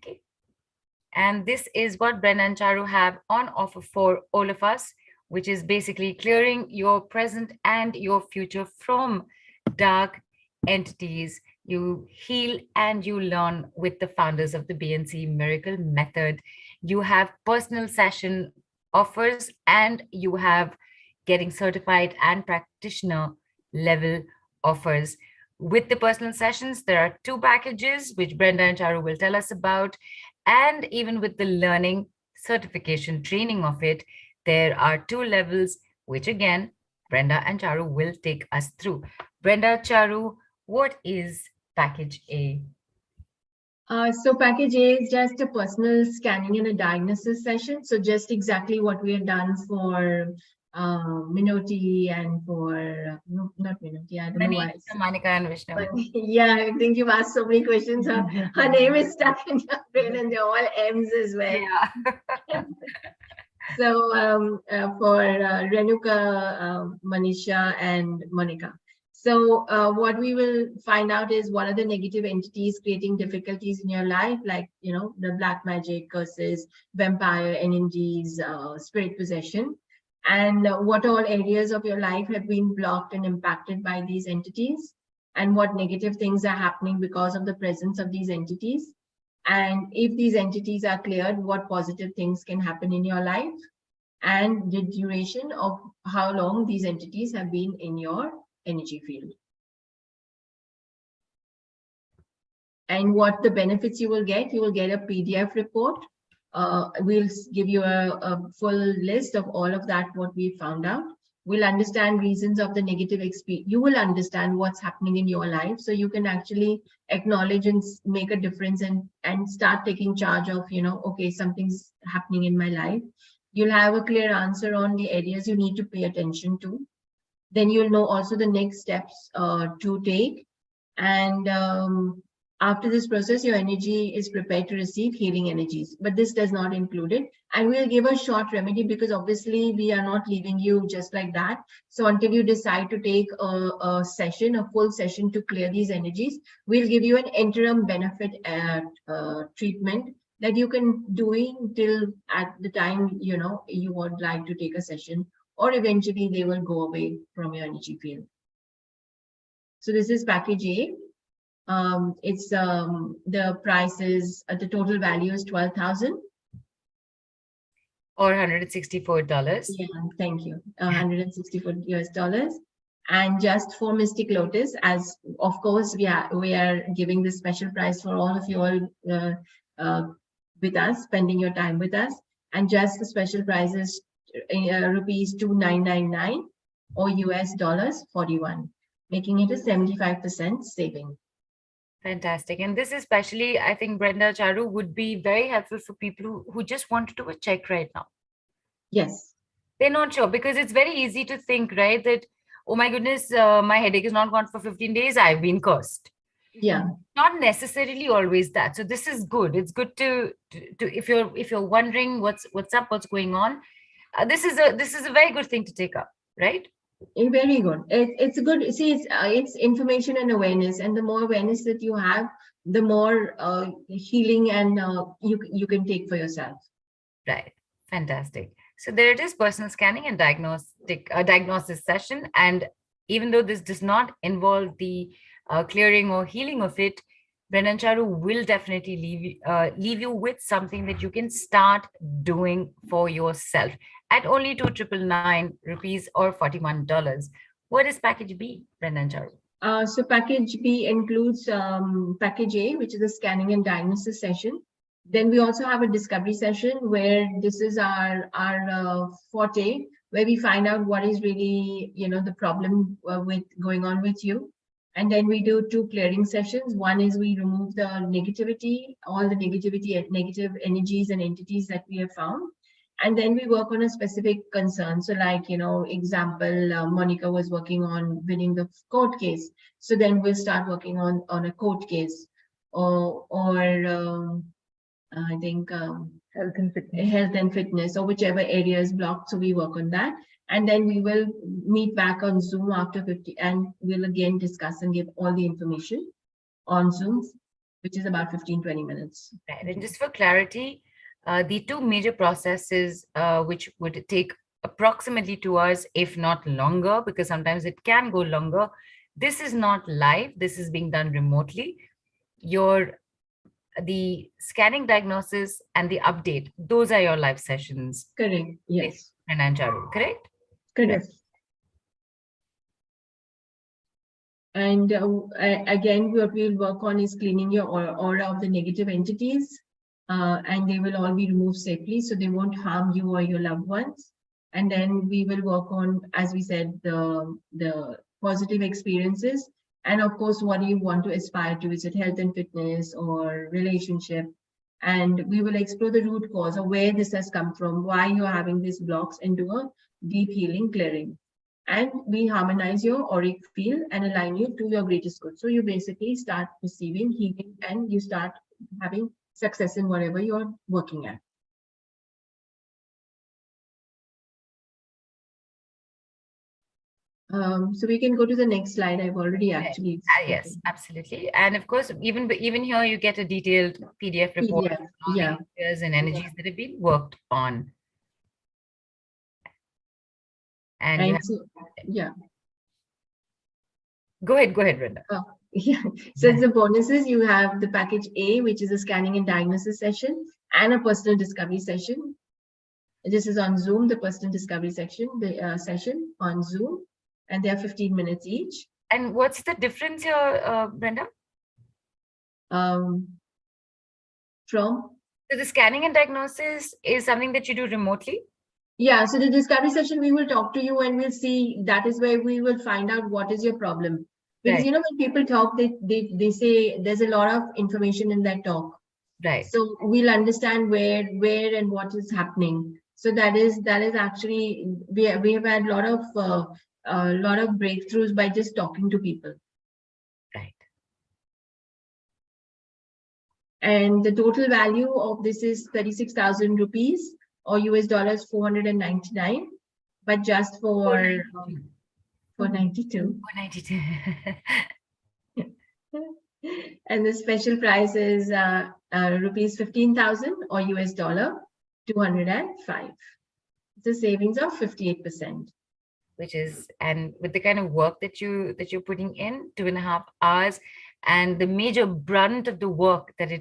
Okay. And this is what Brenda and Charu have on offer for all of us, which is basically clearing your present and your future from dark entities. You heal and you learn with the founders of the B&C Miracle Method. You have personal session offers, and you have getting certified and practitioner level offers. With the personal sessions, there are 2 packages, which Brenda and Charu will tell us about. And even with the learning certification training of it, there are 2 levels, which again, Brenda and Charu will take us through. Brenda, Charu, what is package A? So package A is just a personal scanning and a diagnosis session. So just exactly what we have done for Minoti and for, no, not Minoti, I don't know why. Monica and Vishnu. But, yeah, I think you've asked so many questions. Her name is stuck in your brain and they're all M's as well. Yeah. So for Renuka, Manisha and Monica. So what we will find out is what are the negative entities creating difficulties in your life, like, the black magic, curses, vampire energies, spirit possession, and what all areas of your life have been blocked and impacted by these entities, and what negative things are happening because of the presence of these entities. And if these entities are cleared, what positive things can happen in your life, and the duration of how long these entities have been in your energy field. And what the benefits you will get a PDF report. We'll give you a full list of all of that, what we found out. We'll understand reasons of the negative experience. You will understand what's happening in your life, so you can actually acknowledge and make a difference and start taking charge of, okay, something's happening in my life. You'll have a clear answer on the areas you need to pay attention to. Then you'll know also the next steps to take. And after this process, your energy is prepared to receive healing energies, but this does not include it. And we'll give a short remedy because obviously we are not leaving you just like that. So until you decide to take a session, a full session to clear these energies, we'll give you an interim benefit treatment that you can do till at the time, you would like to take a session, or eventually they will go away from your energy field. So this is package A. It's the price is the total value is 12,000 or $164. Yeah, thank you. $164 and just for Mystic Lotus, as of course we are giving this special price for all of you all with us, spending your time with us, and just the special price is rupees 2,999 or US dollars 41, making it a 75% saving. Fantastic. And this especially, I think, Brenda, Charu, would be very helpful for people who just want to do a check right now. Yes. They're not sure, because it's very easy to think, right, that, oh my goodness, my headache is not gone for 15 days, I've been cursed. Yeah. Not necessarily always that. So this is good. It's good to if you're wondering what's up, what's going on, this is a very good thing to take up, right? Very good. It's good. See, it's information and awareness, and the more awareness that you have, the more healing and you can take for yourself. Right. Fantastic. So there it is, personal scanning and diagnosis session. And even though this does not involve the clearing or healing of it, Brenda Charu will definitely leave you with something that you can start doing for yourself at only 2,999 rupees or $41. What is package B, Brenda Charu? So package B includes package A, which is a scanning and diagnosis session. Then we also have a discovery session where this is our forte, where we find out what is really, the problem with going on with you. And then we do 2 clearing sessions. One is we remove the negativity, all the negative energies and entities that we have found. And then we work on a specific concern. So like, example, Monica was working on winning the court case. So then we'll start working on a court case or I think Health and fitness, or whichever area is blocked. So we work on that. And then we will meet back on Zoom after 50, and we'll again discuss and give all the information on Zoom, which is about 15-20 minutes. Right. And just for clarity, the 2 major processes which would take approximately 2 hours, if not longer, because sometimes it can go longer. This is not live. This is being done remotely. The scanning, diagnosis, and the update, those are your live sessions. Correct. Yes. Brenda Charu, correct? Correct. And again, what we'll work on is cleaning your aura of the negative entities, and they will all be removed safely, so they won't harm you or your loved ones. And then we will work on, as we said, the positive experiences. And of course, what do you want to aspire to? Is it health and fitness or relationship? And we will explore the root cause of where this has come from, why you're having these blocks, and do a deep healing clearing. And we harmonize your auric field and align you to your greatest good. So you basically start receiving healing and you start having success in whatever you're working at. So we can go to the next slide. I've already actually. Yes, absolutely. And of course, even here, you get a detailed PDF report of all the areas and energies that have been worked on. And yeah. Go ahead, Brenda. Yeah. So the bonuses, you have the package A, which is a scanning and diagnosis session, and a personal discovery session. This is on Zoom, the personal discovery section, the session on Zoom, and they are 15 minutes each. And what's the difference here, Brenda? From? So the scanning and diagnosis is something that you do remotely? Yeah, so the discovery session, we will talk to you and we'll see, that is where we will find out what is your problem. Because, when people talk, they say there's a lot of information in that talk. Right. So we'll understand where and what is happening. So that is actually, we have had a lot of breakthroughs by just talking to people. Right. And the total value of this is 36,000 rupees or US dollars 499, but just for 492. 492. And the special price is rupees 15,000 or US dollar 205. It's a savings of 58%. Which is, and with the kind of work that you're putting in, 2.5 hours, and the major brunt of the work that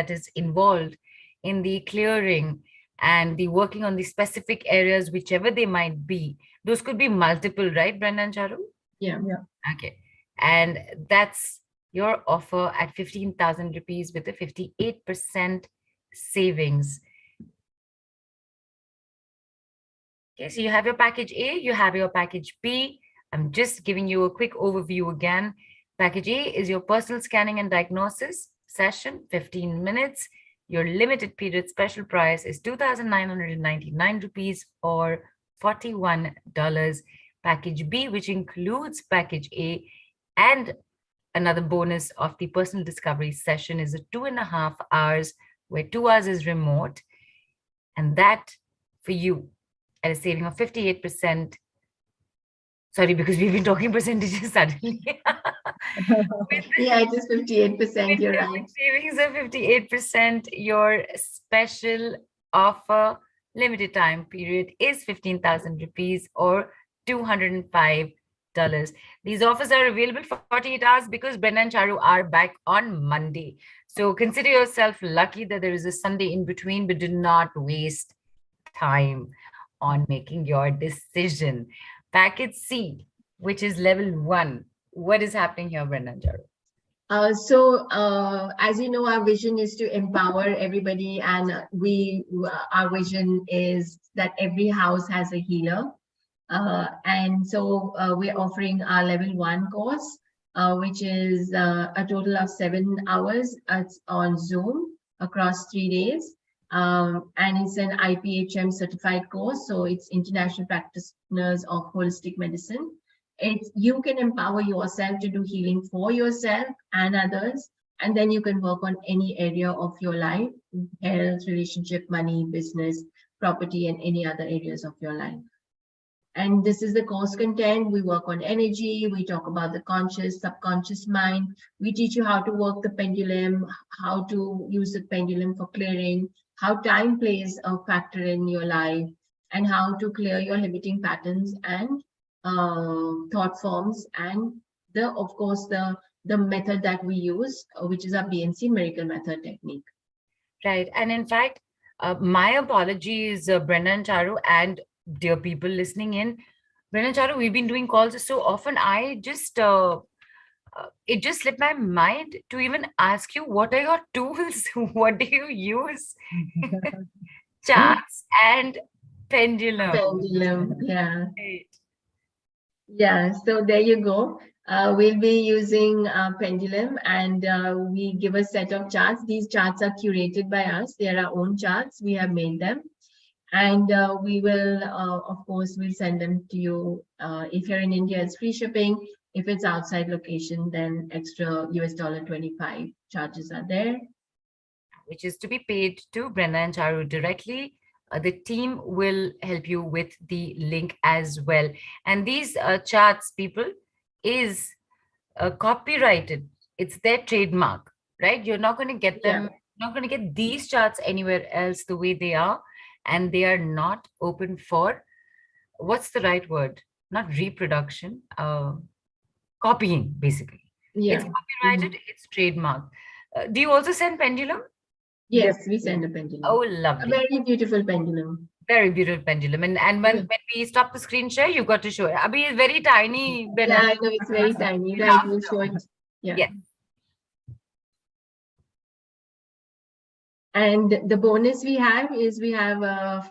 is involved in the clearing and the working on the specific areas, whichever they might be. Those could be multiple, right, Brenda Charu? Yeah. Okay. And that's your offer at 15,000 rupees with a 58% savings. Okay, so you have your package A, you have your package B. I'm just giving you a quick overview again. Package A is your personal scanning and diagnosis session, 15 minutes. Your limited period special price is 2,999 rupees or $41. package B, which includes package A, and another bonus of the personal discovery session is a 2.5 hours, where 2 hours is remote, and that for you at a saving of 58%. Sorry, because we've been talking percentages suddenly. Yeah, it is 58%, you're right. Savings of 58%. Your special offer limited time period is 15,000 rupees or $205. These offers are available for 48 hours because Brenda and Charu are back on Monday. So consider yourself lucky that there is a Sunday in between, but do not waste time on making your decision. Package C, which is level 1. What is happening here, Brenda and Charu? As you know, our vision is to empower everybody, and our vision is that every house has a healer. We're offering our level 1 course, which is a total of 7 hours. It's on Zoom across 3 days. And it's an IPHM certified course. So it's international practitioners of holistic medicine. You can empower yourself to do healing for yourself and others. And then you can work on any area of your life: health, relationship, money, business, property, and any other areas of your life. And this is the course content. We work on energy. We talk about the conscious, subconscious mind. We teach you how to work the pendulum, how to use the pendulum for clearing, how time plays a factor in your life, and how to clear your limiting patterns and thought forms, and of course the method that we use, which is our B&C Miracle Method technique. Right. And in fact, my apologies, Brenda and Charu, and dear people listening in. Brenda and Charu, we've been doing calls so often, I just it just slipped my mind to even ask you, what are your tools? What do you use? Charts and pendulum. Pendulum, yeah. Right. Yeah, so there you go. We'll be using pendulum, and we give a set of charts. These charts are curated by us. They are our own charts. We have made them. And we will, of course, we'll send them to you. If you're in India, it's free shipping. If it's outside location, then extra $25 charges are there. Which is to be paid to Brenda and Charu directly. The team will help you with the link as well. And these charts, people, is copyrighted. It's their trademark, right? You're not going to get them, not going to get these charts anywhere else the way they are. And they are not open for, what's the right word? Not reproduction, copying, basically. Yeah. It's copyrighted, it's trademarked. Do you also send pendulum? Yes, we send a pendulum. Oh, lovely. A very beautiful pendulum. Very beautiful pendulum. And when we stop the screen share, you got to show it. Abhi is very tiny. Yeah, I know, it's very tiny. Right, we'll show it. Yeah. Yes. And the bonus we have is we have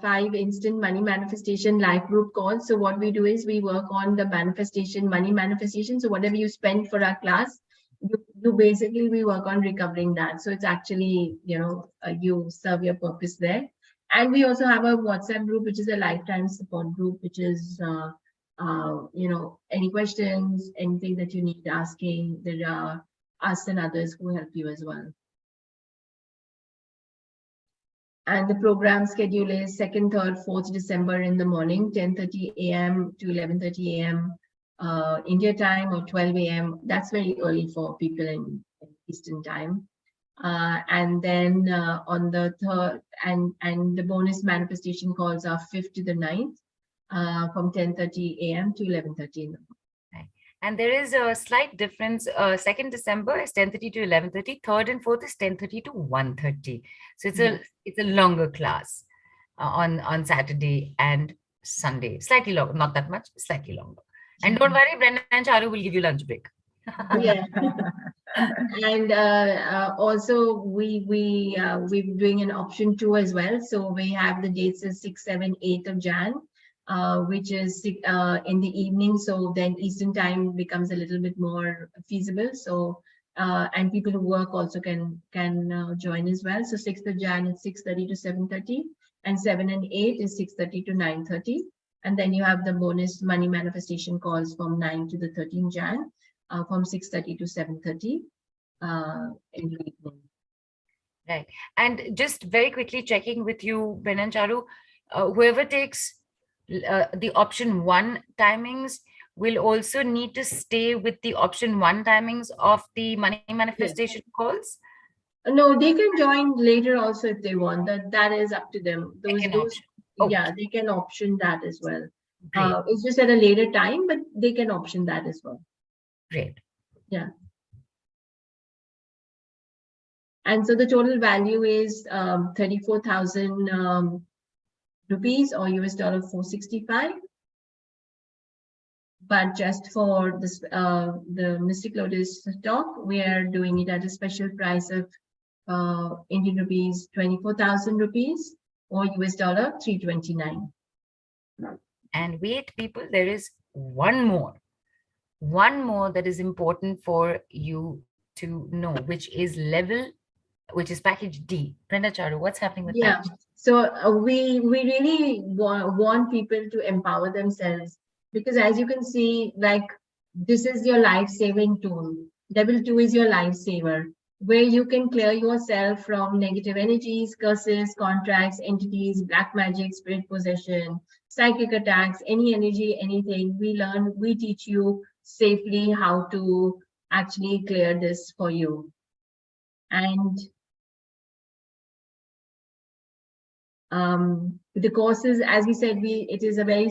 5 instant money manifestation live group calls. So what we do is we work on the manifestation, money manifestation. So whatever you spend for our class, you basically, we work on recovering that. So it's actually, you serve your purpose there. And we also have a WhatsApp group, which is a lifetime support group, which is, any questions, anything that you need asking, there are us and others who help you as well. And the program schedule is 2nd, 3rd, 4th December in the morning, 10:30 a.m. to 11:30 a.m. India time, or 12 a.m. That's very early for people in Eastern time. And then on the 3rd, and the bonus manifestation calls are 5th to the 9th, from 10:30 a.m. to 11:30 in the morning. And there is a slight difference. 2nd December is 10:30 to 11:30. 3rd and 4th is 10:30 to 1:30. So it's a longer class on Saturday and Sunday. Slightly longer, not that much, slightly longer. And don't worry, Brenda and Charu will give you lunch break. Yeah. And also we're doing an option 2 as well. So we have the dates as 6, 7, 8 of Jan. Which is in the evening, so then Eastern time becomes a little bit more feasible. So and people who work also can join as well. So 6th of Jan is 6:30 to 7:30, and 7 and 8 is 6:30 to 9:30. And then you have the bonus money manifestation calls from 9 to the 13 Jan, from 6:30 to 7:30 in the evening. Right. And just very quickly checking with you, Brenda Charu, whoever takes the option 1 timings will also need to stay with the option 1 timings of the money manifestation calls? No, they can join later also if they want. That is up to them. Those Okay. yeah, they can option that as well. Great. It's just at a later time, but they can option that as well. Great. Yeah. And so the total value is 34,000 rupees or US dollar 465. But just for this, the Mystic Lotus stock, we are doing it at a special price of Indian rupees 24,000 rupees or US dollar 329. And wait, people, there is one more that is important for you to know, which is package D. Brenda Charu, what's happening with that? So we really want people to empower themselves, because as you can see, like, this is your life-saving tool. Level 2 is your lifesaver, where you can clear yourself from negative energies, curses, contracts, entities, black magic, spirit possession, psychic attacks, any energy, anything. We teach you safely how to actually clear this for you. And the courses, as we said, it is a very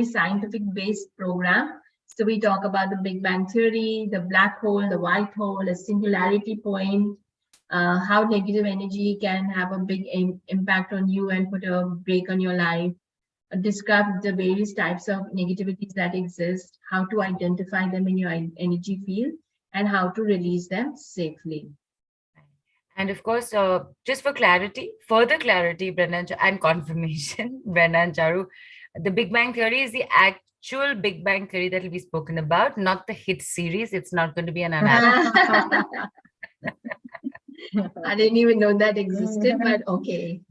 scientific based program. So we talk about the Big Bang Theory, the black hole, the white hole, a singularity point, how negative energy can have a big impact on you and put a break on your life, describe the various types of negativities that exist, how to identify them in your energy field, and how to release them safely. And of course, just for further clarity, Brenda, and confirmation, Brenda and Charu, the Big Bang Theory is the actual Big Bang Theory that will be spoken about, not the hit series. It's not going to be an analogy. I didn't even know that existed, but okay.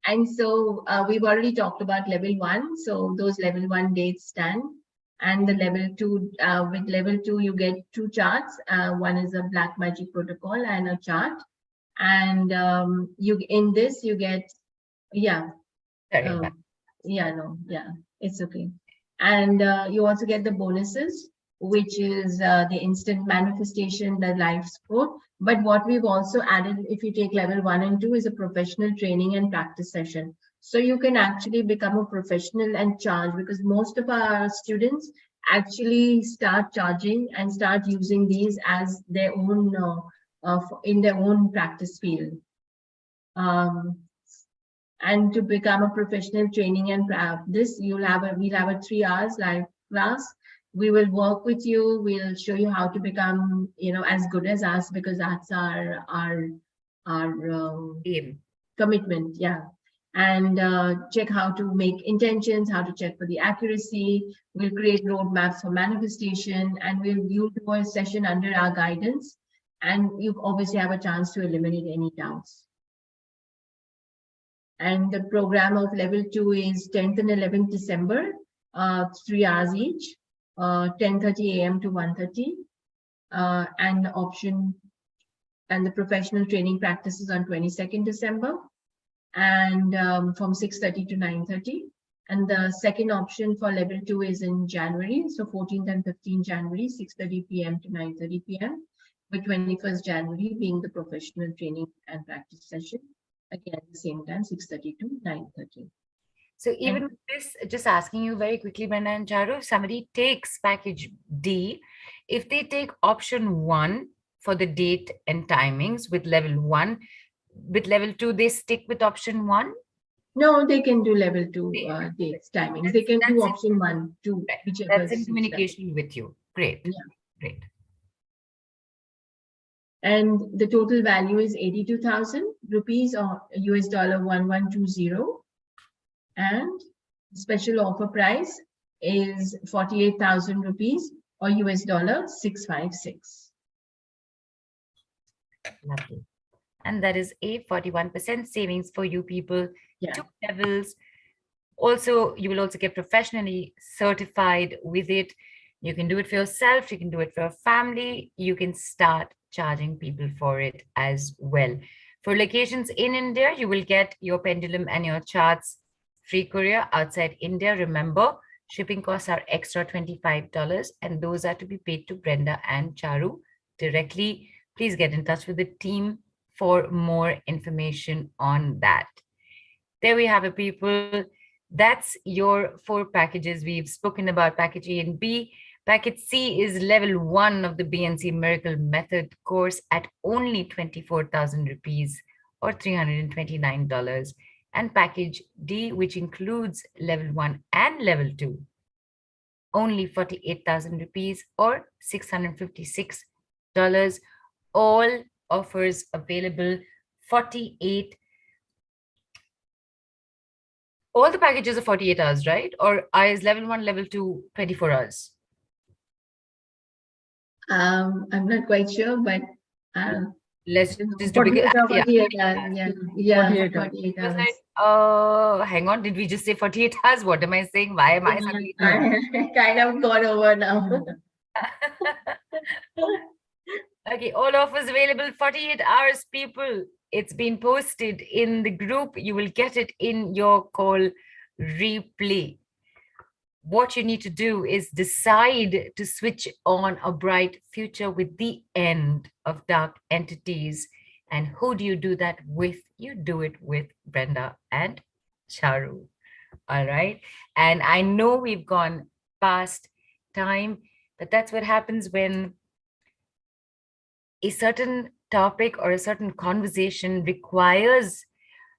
And so we've already talked about level 1. So those level 1 dates stand. And the level 2, with level 2, you get 2 charts. One is a black magic protocol and a chart. And you get, it's okay. And you also get the bonuses, which is the instant manifestation, the life support. But what we've also added, if you take level 1 and 2, is a professional training and practice session. So you can actually become a professional and charge, because most of our students actually start charging and start using these as their own in their own practice field. And to become a professional training and this, we'll have a 3 hours live class. We will work with you. We'll show you how to become, as good as us, because that's our commitment. Yeah. And check how to make intentions, how to check for the accuracy. We'll create roadmaps for manifestation, and you'll do a session under our guidance. And you obviously have a chance to eliminate any doubts. And the program of level 2 is 10th and 11th December, 3 hours each, 10:30 a.m. to 1:30. And the professional training practices on 22nd December, and from 6:30 to 9:30. And the second option for level 2 is in January, so 14th and 15th January, 6:30 p.m. to 9:30 p.m. with 21st January being the professional training and practice session. Again, at the same time, 6:30 to 9:30. So even with this, just asking you very quickly, Brenda and Charu, if somebody takes package D, if they take option 1 for the date and timings with level 1, with level 2, they stick with option 1? No, they can do level 2 dates, timings. They can do option 1, 2, whichever. That's in communication with you. Great. Yeah. Great. And the total value is 82,000 rupees or US dollar 1120. And special offer price is 48,000 rupees or US dollar 656. Lovely. And that is a 41% savings for you people. Yeah. 2 levels. Also, you will also get professionally certified with it. You can do it for yourself, you can do it for your family, you can start charging people for it as well. For locations in India, you will get your pendulum and your charts free courier. Outside India, remember, shipping costs are extra $25, and those are to be paid to Brenda and Charu directly. Please get in touch with the team for more information on that. There we have it, people. That's your 4 packages. We've spoken about package A and B. Package C is level 1 of the B&C Miracle Method course at only 24,000 rupees or $329. And package D, which includes level 1 and level 2, only 48,000 rupees or $656. All offers available. 48. All the packages are 48 hours, right? Or is level 1, level 2 24 hours? I'm not quite sure, but Let's just do 48 because hours. 48 hours. Yeah, 48 hours. 48 I was hours. like, hang on, did we just say 48 hours? What am I saying? Why am I suddenly I kind of got over now. Okay, all offers available 48 hours, people. It's been posted in the group. You will get it in your call replay. What you need to do is decide to switch on a bright future with the end of dark entities. And who do you do that with? You do it with Brenda and Charu. All right. And I know we've gone past time, but that's what happens when a certain topic or a certain conversation requires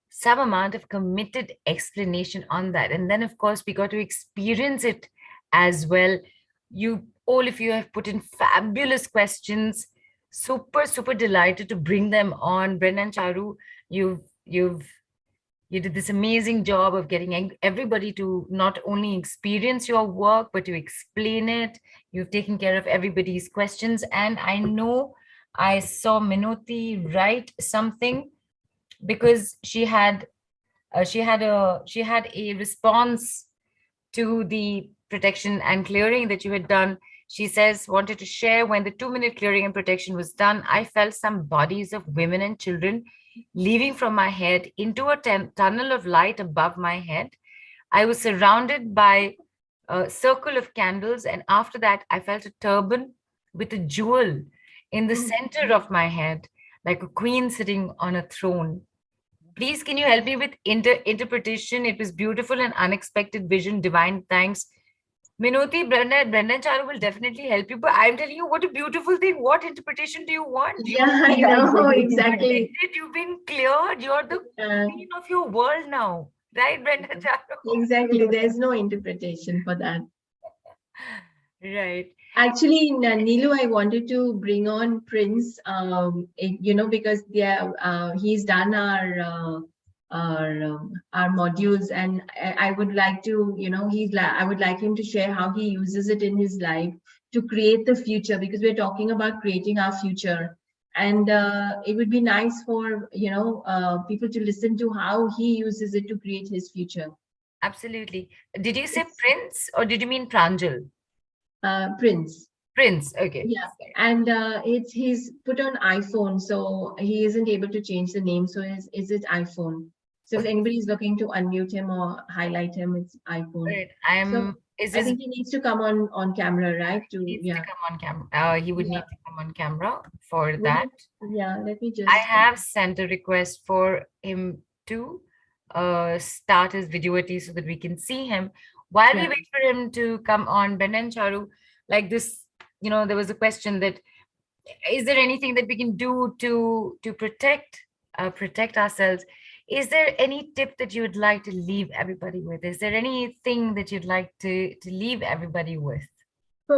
some amount of committed explanation on that. And then, of course, we got to experience it as well. All of you have put in fabulous questions. Super delighted to bring them on. Brenda and Charu, you did this amazing job of getting everybody to not only experience your work, but to explain it. You've taken care of everybody's questions. And I know I saw Minoti write something because she had a response to the protection and clearing that you had done. She says, wanted to share, when the 2-minute clearing and protection was done, I felt some bodies of women and children leaving from my head into a tunnel of light above my head. I was surrounded by a circle of candles, and after that I felt a turban with a jewel in the center of my head, like a queen sitting on a throne. Please, can you help me with interpretation? It was beautiful and unexpected vision. Divine thanks. Minoti, Brenda and Charu will definitely help you. But I'm telling you, what a beautiful thing. What interpretation do you want? I know, exactly. You've been cleared. You're the queen of your world now. Right, Brenda and Charu? Exactly. There's no interpretation for that. Right. Actually, Neelu, I wanted to bring on Prince, because he's done our modules, and I would like to, I would like him to share how he uses it in his life to create the future, because we're talking about creating our future. And it would be nice for, people to listen to how he uses it to create his future. Absolutely. Did you say Prince or did you mean Pranjal? Prince. Prince, okay. Yeah, and he's put on iPhone, so he isn't able to change the name. So is it iPhone? So if anybody is looking to unmute him or highlight him, it's iPhone. Right. I think he needs to come on camera, right? To come on camera. He would need to come on camera for that. Yeah, let me just. I have sent a request for him to start his video at least so that we can see him. While we wait for him to come on, Brenda and Charu, like this, there was a question that, is there anything that we can do to protect ourselves? Is there any tip that you would like to leave everybody with? Is there anything that you'd like to leave everybody with? So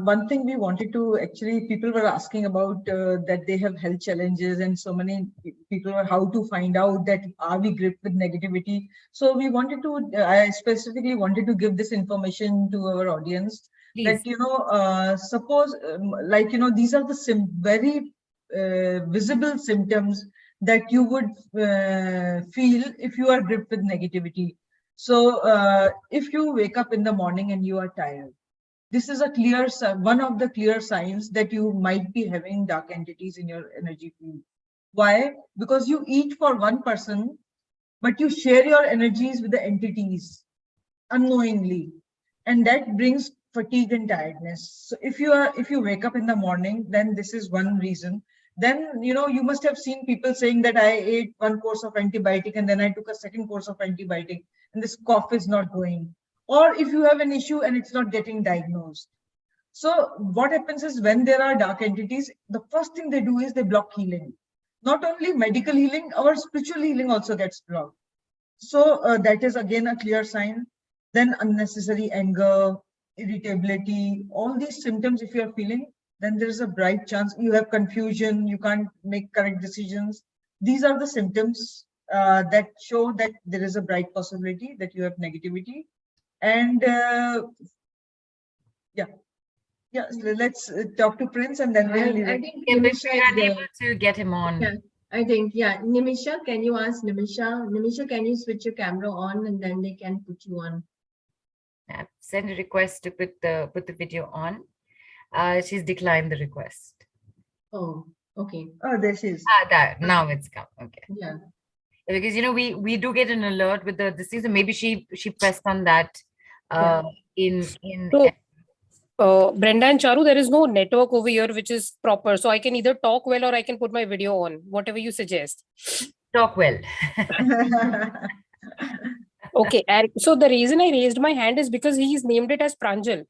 one thing we wanted to, actually, people were asking about that they have health challenges, and so many people were how to find out that are we gripped with negativity. So we wanted to, I specifically wanted to give this information to our audience. Please. That, suppose these are the very visible symptoms that you would feel if you are gripped with negativity. So if you wake up in the morning and you are tired, this is a clear one of the clear signs that you might be having dark entities in your energy field. Why? Because you eat for one person, but you share your energies with the entities unknowingly, and that brings fatigue and tiredness. So if you wake up in the morning, then this is one reason. Then you must have seen people saying that I ate one course of antibiotic and then I took a second course of antibiotic and this cough is not going. Or if you have an issue and it's not getting diagnosed. So what happens is, when there are dark entities, the first thing they do is they block healing. Not only medical healing, our spiritual healing also gets blocked. So that is again a clear sign. Then unnecessary anger, irritability, all these symptoms, if you are feeling, then there is a bright chance you have confusion, you can't make correct decisions. These are the symptoms that show that there is a bright possibility that you have negativity. And yeah, let's talk to Prince and then we'll. I think Yeah, but Nimisha we're is unable there. to get him on. Yeah, I think, yeah. Nimisha, can you ask Nimisha? Nimisha, can you switch your camera on and then they can put you on? I've sent a request to put the video on. She's declined the request. Oh, okay. Oh, there she is. That now it's come. Okay. Yeah. Because we do get an alert with the season. Maybe she pressed on that in So, Brenda and Charu, there is no network over here which is proper. So I can either talk well or I can put my video on, whatever you suggest. talk well. Okay. And so the reason I raised my hand is because he's named it as Pranjal.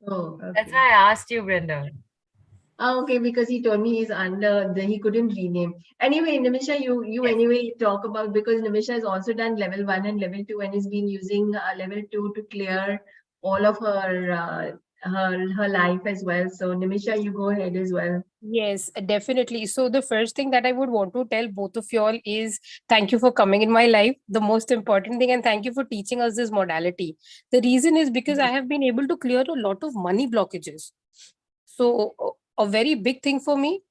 Oh, That's why I asked you, Brenda. oh, okay, because he told me he's under he couldn't rename. Anyway, Nimisha, you Yes. anyway talk about, because Nimisha has also done level 1 and level 2 and has been using level 2 to clear all of her her life as well. So Nimisha, you go ahead as well. Yes, definitely. So the first thing that I would want to tell both of y'all is thank you for coming in my life, the most important thing, and thank you for teaching us this modality. The reason is because I have been able to clear a lot of money blockages. So a very big thing for me,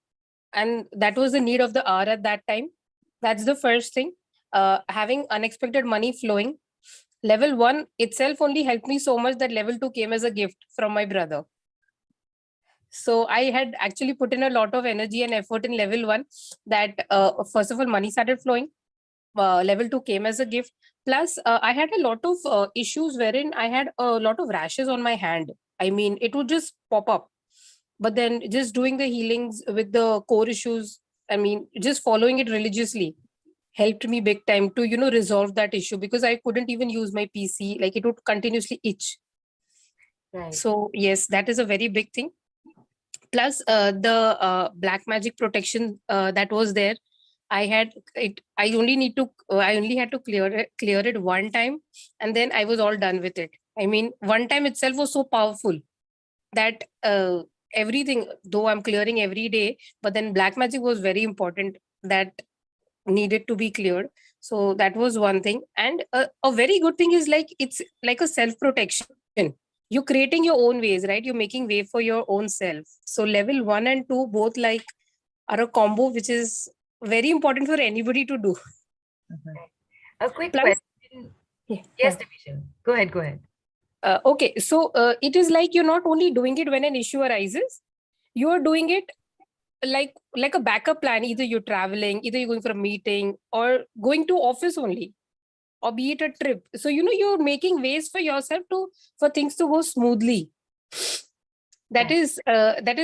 and that was the need of the hour at that time. That's the first thing. Having unexpected money flowing. Level 1 itself only helped me so much that level 2 came as a gift from my brother. So I had actually put in a lot of energy and effort in level 1 that first of all, money started flowing. Level 2 came as a gift. Plus, I had a lot of issues wherein I had a lot of rashes on my hand. I mean, it would just pop up. But then just doing the healings with the core issues, I mean, just following it religiously helped me big time to, resolve that issue, because I couldn't even use my PC. Like, it would continuously itch. Right. So yes, that is a very big thing. Plus the black magic protection that was there, I had it. I only had to clear it one time, and then I was all done with it. I mean, one time itself was so powerful that everything, though I'm clearing every day, but then black magic was very important, that needed to be cleared. So that was one thing. And a very good thing is, like, it's like a self protection. You're creating your own ways, right? You're making way for your own self. So level 1 and 2 both are a combo which is very important for anybody to do. A quick Plus, question. yeah. Yes, Division. Go ahead. Okay, so it is like you're not only doing it when an issue arises, you are doing it like a backup plan. Either you're traveling, either you're going for a meeting, or going to office only, or be it a trip. So you're making ways for yourself for things to go smoothly. That is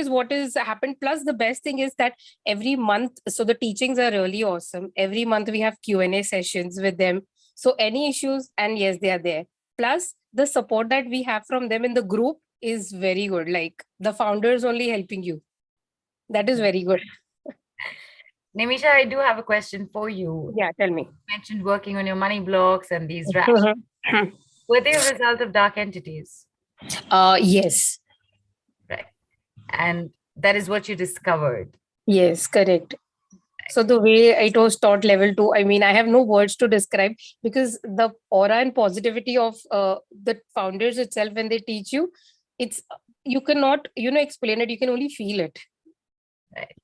what is happened. Plus, the best thing is that every month, so the teachings are really awesome. Every month we have Q&A sessions with them. So any issues, and yes, they are there. Plus, the support that we have from them in the group is very good. Like, the founders only helping you. That is very good. Nimisha, I do have a question for you. Yeah, tell me. You mentioned working on your money blocks and these rashes. Were they a result of dark entities? Yes. Right. And that is what you discovered. Yes, correct. So the way it was taught level 2, I mean, I have no words to describe, because the aura and positivity of the founders itself, when they teach you, you cannot, explain it. You can only feel it. Right.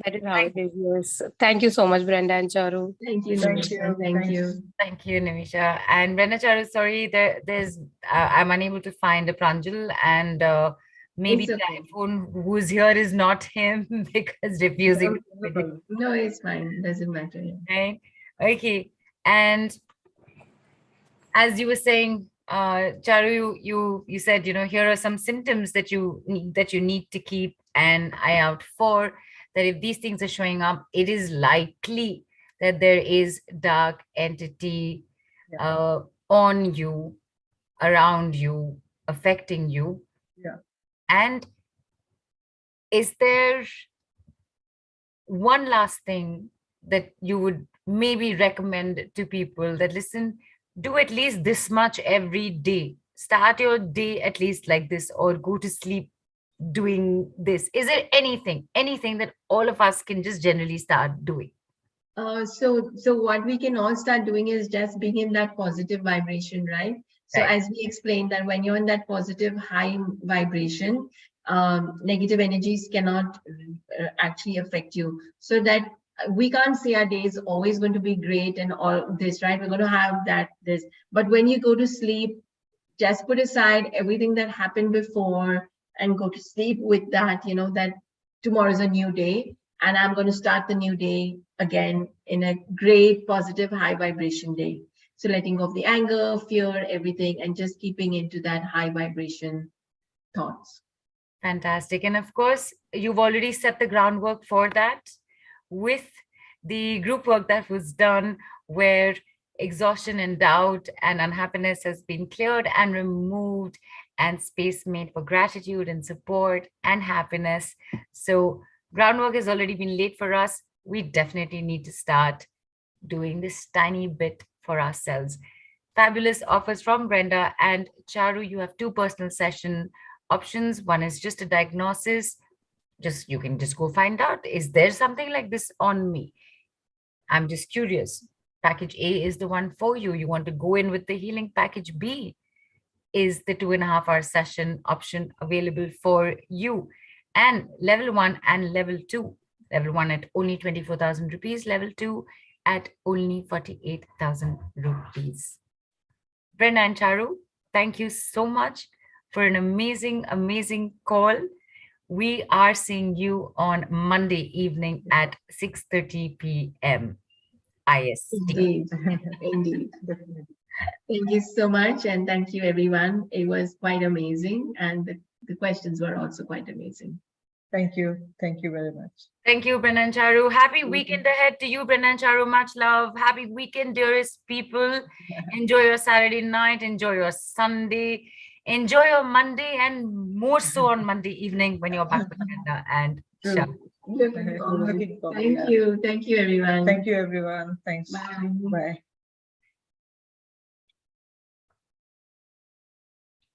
That is how it is. Yes. Thank you so much, Brenda and Charu. Thank you, Thank Nimisha. you. Thank Thanks. you. Thank you, Nimisha. And Brenda Charu, sorry, there's I'm unable to find a Pranjal, and maybe It's okay. Typhoon who's here is not him because refusing. No, it's fine. Doesn't matter. Right? Okay. And as you were saying, Charu, you said, here are some symptoms that you need to keep an eye out for. That if these things are showing up, it is likely that there is dark entity on you, around you, affecting you. Yeah. And is there one last thing that you would maybe recommend to people that, listen, do at least this much every day? Start your day at least like this, or go to sleep doing this. Is there anything that all of us can just generally start doing? So what we can all start doing is just being in that positive vibration, right? So Right. as we explained, that when you're in that positive high vibration, negative energies cannot actually affect you. So that we can't say our day is always going to be great and all this, right? We're going to have this. But when you go to sleep, just put aside everything that happened before and go to sleep with that, that tomorrow is a new day. And I'm going to start the new day again in a great, positive, high vibration day. So letting go of the anger, fear, everything, and just keeping into that high vibration thoughts. Fantastic. And of course, you've already set the groundwork for that with the group work that was done, where exhaustion and doubt and unhappiness has been cleared and removed, and space made for gratitude and support and happiness. So groundwork has already been laid for us. We definitely need to start doing this tiny bit for ourselves. Fabulous offers from Brenda and Charu. You have 2 personal session options. One is just a diagnosis. You can just go find out, is there something like this on me? I'm just curious. Package A is the one for you. You want to go in with the healing. Package B is the 2.5-hour session option available for you. And level 1 and level 2. Level 1 at only 24,000 rupees. Level 2 at only 48,000 rupees. Brenda and Charu, thank you so much for an amazing, amazing call. We are seeing you on Monday evening at 6:30 p.m. IST. Indeed, indeed. Thank you so much. And thank you, everyone. It was quite amazing. And the questions were also quite amazing. Thank you. Thank you very much. Thank you, Brenda and Charu. Happy weekend ahead to you, Brenda and Charu. Much love. Happy weekend, dearest people. Enjoy your Saturday night. Enjoy your Sunday. Enjoy your Monday, and more so on Monday evening when you're back with Brenda and Charu. Thank you. Thank you, everyone. Thank you, everyone. Thanks. Bye. Bye.